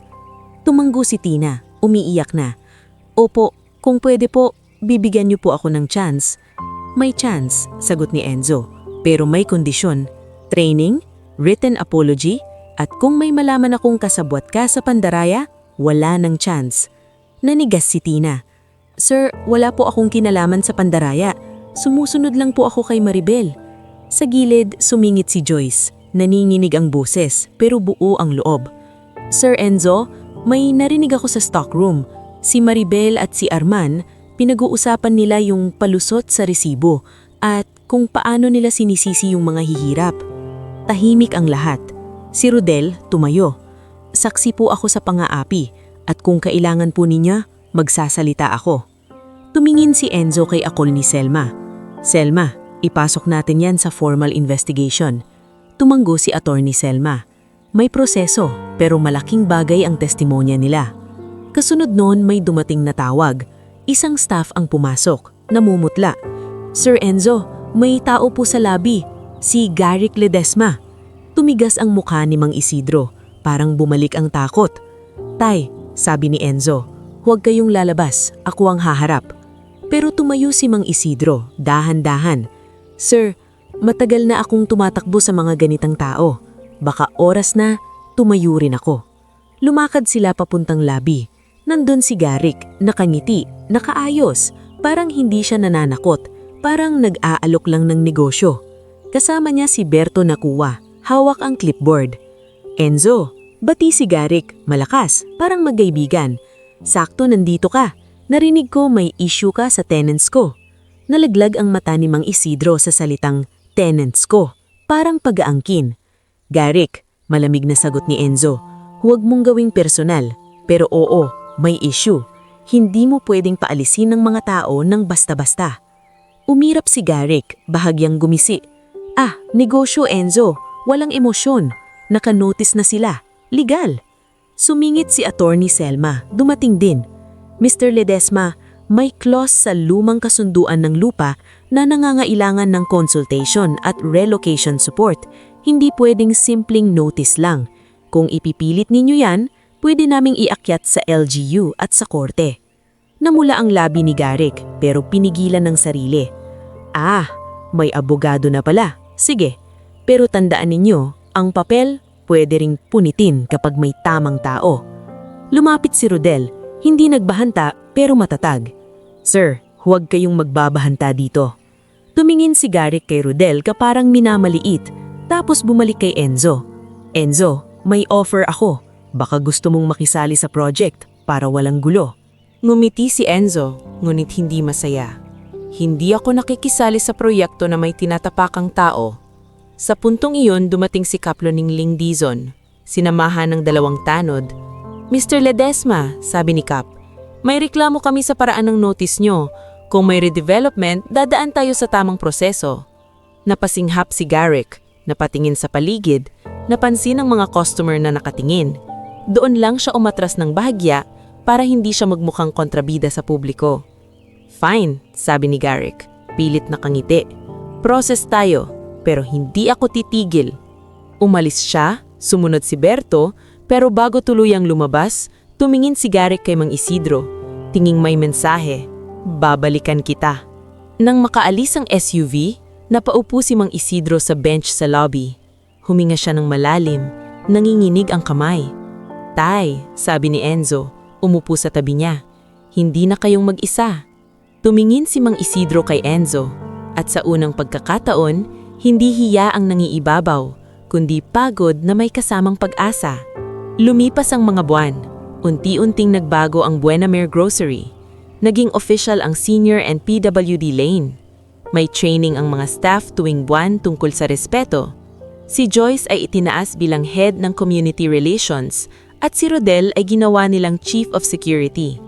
Tumanggo si Tina, umiiyak na. "Opo, kung pwede po, bibigyan niyo po ako ng chance." "May chance," sagot ni Enzo. "Pero may kondisyon. Training, written apology, at kung may malaman akong kasabwat ka sa pandaraya, wala ng chance." Nanigas si Tina. "Sir, wala po akong kinalaman sa pandaraya. Sumusunod lang po ako kay Maribel." Sa gilid, sumingit si Joyce. Naninginig ang boses, pero buo ang loob. "Sir Enzo, may narinig ako sa stockroom. Si Maribel at si Arman, pinag-uusapan nila yung palusot sa resibo at kung paano nila sinisisi yung mga hihirap." Tahimik ang lahat. Si Rodel tumayo. "Saksi po ako sa pang-aapi at kung kailangan po niya, magsasalita ako." Tumingin si Enzo kay akol ni Selma. "Selma, ipasok natin yan sa formal investigation." Tumanggo si Attorney Selma. May proseso pero malaking bagay ang testimonya nila. Kasunod noon may dumating na tawag. Isang staff ang pumasok, namumutla. "Sir Enzo, may tao po sa lobby. Si Garrick Ledesma." Tumigas ang mukha ni Mang Isidro, parang bumalik ang takot. "Tay," sabi ni Enzo, "huwag kayong lalabas, ako ang haharap." Pero tumayo si Mang Isidro, dahan-dahan. "Sir, matagal na akong tumatakbo sa mga ganitang tao. Baka oras na, tumayo rin ako." Lumakad sila papuntang lobby. Nandun si Garrick, nakangiti, nakaayos, parang hindi siya nananakot, parang nag-aalok lang ng negosyo. Kasama niya si Berto Nakua, hawak ang clipboard. "Enzo," bati si Garrick, malakas, parang magkaibigan. "Sakto nandito ka. Narinig ko may issue ka sa tenants ko." Nalaglag ang mata ni Mang Isidro sa salitang tenants ko, parang pag-aangkin. "Garrick," malamig na sagot ni Enzo, "huwag mong gawing personal. Pero oo, may issue. Hindi mo pwedeng paalisin ng mga tao ng basta-basta." Umirap si Garrick, bahagyang gumisi. Negosyo Enzo, walang emosyon. Naka-notice na sila. Legal." Sumingit si Attorney Selma, dumating din. "Mr. Ledesma, may clause sa lumang kasunduan ng lupa na nangangailangan ng consultation at relocation support. Hindi pwedeng simpleng notice lang. Kung ipipilit ninyo yan, pwede naming iakyat sa LGU at sa korte." Namula ang labi ni Garrick pero pinigilan ng sarili. May abogado na pala. Sige, pero tandaan ninyo, ang papel pwede ring punitin kapag may tamang tao. Lumapit si Rodel, hindi nagbahanta pero matatag. "Sir, huwag kayong magbabahanta dito." Tumingin si Garrick kay Rodel kaparang minamaliit, tapos bumalik kay Enzo. "Enzo, may offer ako. Baka gusto mong makisali sa project para walang gulo." Ngumiti si Enzo, ngunit hindi masaya. "Hindi ako nakikisali sa proyekto na may tinatapakang tao." Sa puntong iyon dumating si Kaplo Ningling Dizon, sinamahan ng 2 tanod. "Mr. Ledesma," sabi ni Kap, "may reklamo kami sa paraan ng notice nyo. Kung may redevelopment, dadaan tayo sa tamang proseso." Napasinghap si Garrick, napatingin sa paligid, napansin ang mga customer na nakatingin. Doon lang siya umatras ng bahagya para hindi siya magmukhang kontrabida sa publiko. "Fine," sabi ni Garrick, pilit nakangiti. "Process tayo, pero hindi ako titigil." Umalis siya, sumunod si Berto, pero bago tuluyang lumabas, tumingin si Garrick kay Mang Isidro. Tinging may mensahe, "Babalikan kita." Nang makaalis ang SUV, napaupo si Mang Isidro sa bench sa lobby. Huminga siya ng malalim, nanginginig ang kamay. "Tay," sabi ni Enzo, umupo sa tabi niya, "hindi na kayong mag-isa." Tumingin si Mang Isidro kay Enzo, at sa unang pagkakataon, hindi hiya ang nangiibabaw, kundi pagod na may kasamang pag-asa. Lumipas ang mga buwan, unti-unting nagbago ang Buenamere Grocery. Naging official ang senior and PWD lane. May training ang mga staff tuwing buwan tungkol sa respeto. Si Joyce ay itinaas bilang head ng community relations at si Rodel ay ginawa nilang chief of security.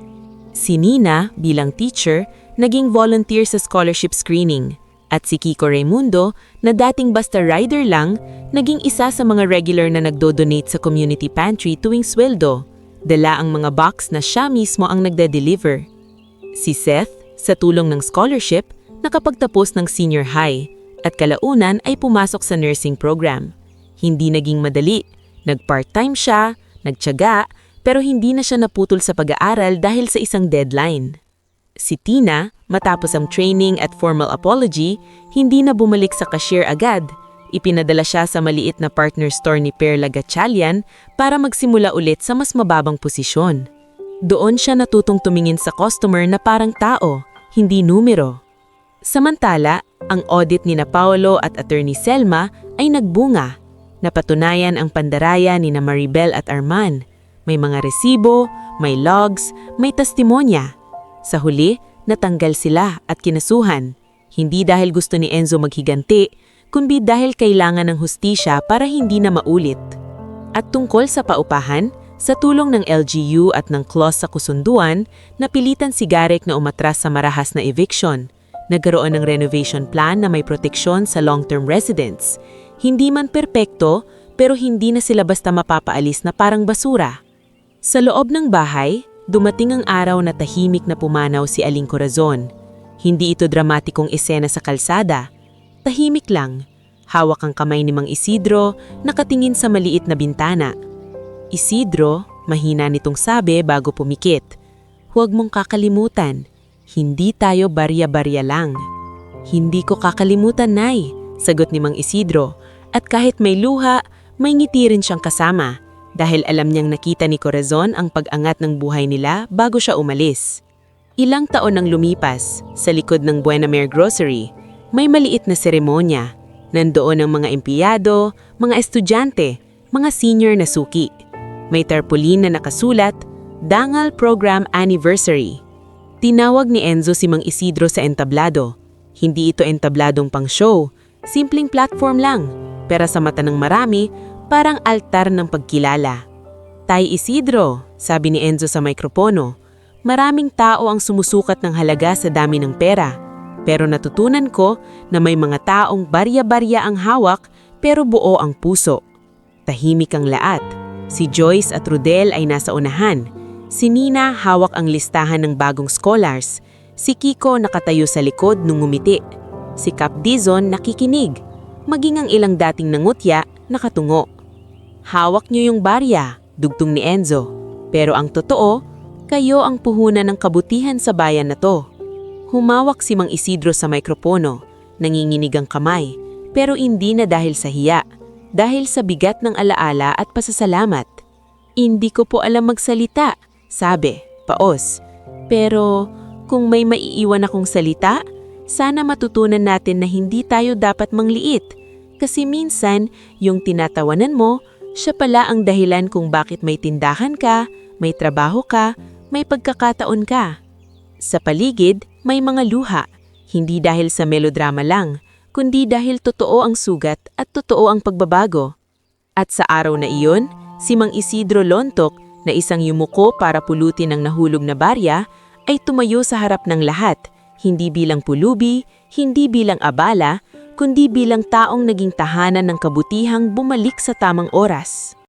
Si Nina bilang teacher, naging volunteer sa scholarship screening. At si Kiko Raimundo, na dating basta rider lang, naging isa sa mga regular na nagdo-donate sa community pantry tuwing sweldo. Dala ang mga box na siya mismo ang nagde-deliver. Si Seth, sa tulong ng scholarship, nakapagtapos ng senior high at kalaunan ay pumasok sa nursing program. Hindi naging madali. Nag-part-time siya, nagtiyaga, pero hindi na siya naputol sa pag-aaral dahil sa isang deadline. Si Tina, matapos ang training at formal apology, hindi na bumalik sa cashier agad. Ipinadala siya sa maliit na partner store ni Perla Gatchalian para magsimula ulit sa mas mababang posisyon. Doon siya natutong tumingin sa customer na parang tao, hindi numero. Samantala, ang audit ni na Paolo at Attorney Selma ay nagbunga. Napatunayan ang pandaraya ni na Maribel at Arman. May mga resibo, may logs, may testimonya. Sa huli, natanggal sila at kinasuhan. Hindi dahil gusto ni Enzo maghiganti, kundi dahil kailangan ng hustisya para hindi na maulit. At tungkol sa paupahan, sa tulong ng LGU at ng clause sa kusunduan, napilitan si Garek na umatras sa marahas na eviction. Nagkaroon ng renovation plan na may proteksyon sa long-term residents. Hindi man perpekto, pero hindi na sila basta mapapaalis na parang basura. Sa loob ng bahay, dumating ang araw na tahimik na pumanaw si Aling Corazon. Hindi ito dramatikong esena sa kalsada. Tahimik lang. Hawak ang kamay ni Mang Isidro, nakatingin sa maliit na bintana. Isidro, mahina nitong sabi bago pumikit. Huwag mong kakalimutan. Hindi tayo barya-barya lang. Hindi ko kakalimutan, Nay, sagot ni Mang Isidro. At kahit may luha, may ngiti rin siyang kasama. Dahil alam niyang nakita ni Corazon ang pag-angat ng buhay nila bago siya umalis. Ilang taon nang lumipas, sa likod ng Buena Mare Grocery, may maliit na seremonya. Nandoon ang mga empleyado, mga estudyante, mga senior na suki. May tarpaulin na nakasulat, Dangal Program Anniversary. Tinawag ni Enzo si Mang Isidro sa entablado. Hindi ito entabladong pang-show, simpleng platform lang, pero sa mata ng marami, parang altar ng pagkilala. Tay Isidro, sabi ni Enzo sa mikropono, maraming tao ang sumusukat ng halaga sa dami ng pera. Pero natutunan ko na may mga taong barya-barya ang hawak pero buo ang puso. Tahimik ang lahat. Si Joyce at Rodel ay nasa unahan. Si Nina hawak ang listahan ng bagong scholars. Si Kiko nakatayo sa likod nung ngumiti. Si Cap Dizon nakikinig. Maging ang ilang dating nangutya, nakatungo. Hawak niyo yung barya, dugtong ni Enzo. Pero ang totoo, kayo ang puhunan ng kabutihan sa bayan na to. Humawak si Mang Isidro sa mikropono, nanginginig ang kamay, pero hindi na dahil sa hiya, dahil sa bigat ng alaala at pasasalamat. Hindi ko po alam magsalita, sabi, paos. Pero kung may maiiwan akong salita, sana matutunan natin na hindi tayo dapat mangliit. Kasi minsan, yung tinatawanan mo, siya pala ang dahilan kung bakit may tindahan ka, may trabaho ka, may pagkakataon ka. Sa paligid, may mga luha, hindi dahil sa melodrama lang, kundi dahil totoo ang sugat at totoo ang pagbabago. At sa araw na iyon, si Mang Isidro Lontok, na isang yumuko para pulutin ang nahulog na barya, ay tumayo sa harap ng lahat, hindi bilang pulubi, hindi bilang abala, kundi bilang taong naging tahanan ng kabutihang bumalik sa tamang oras.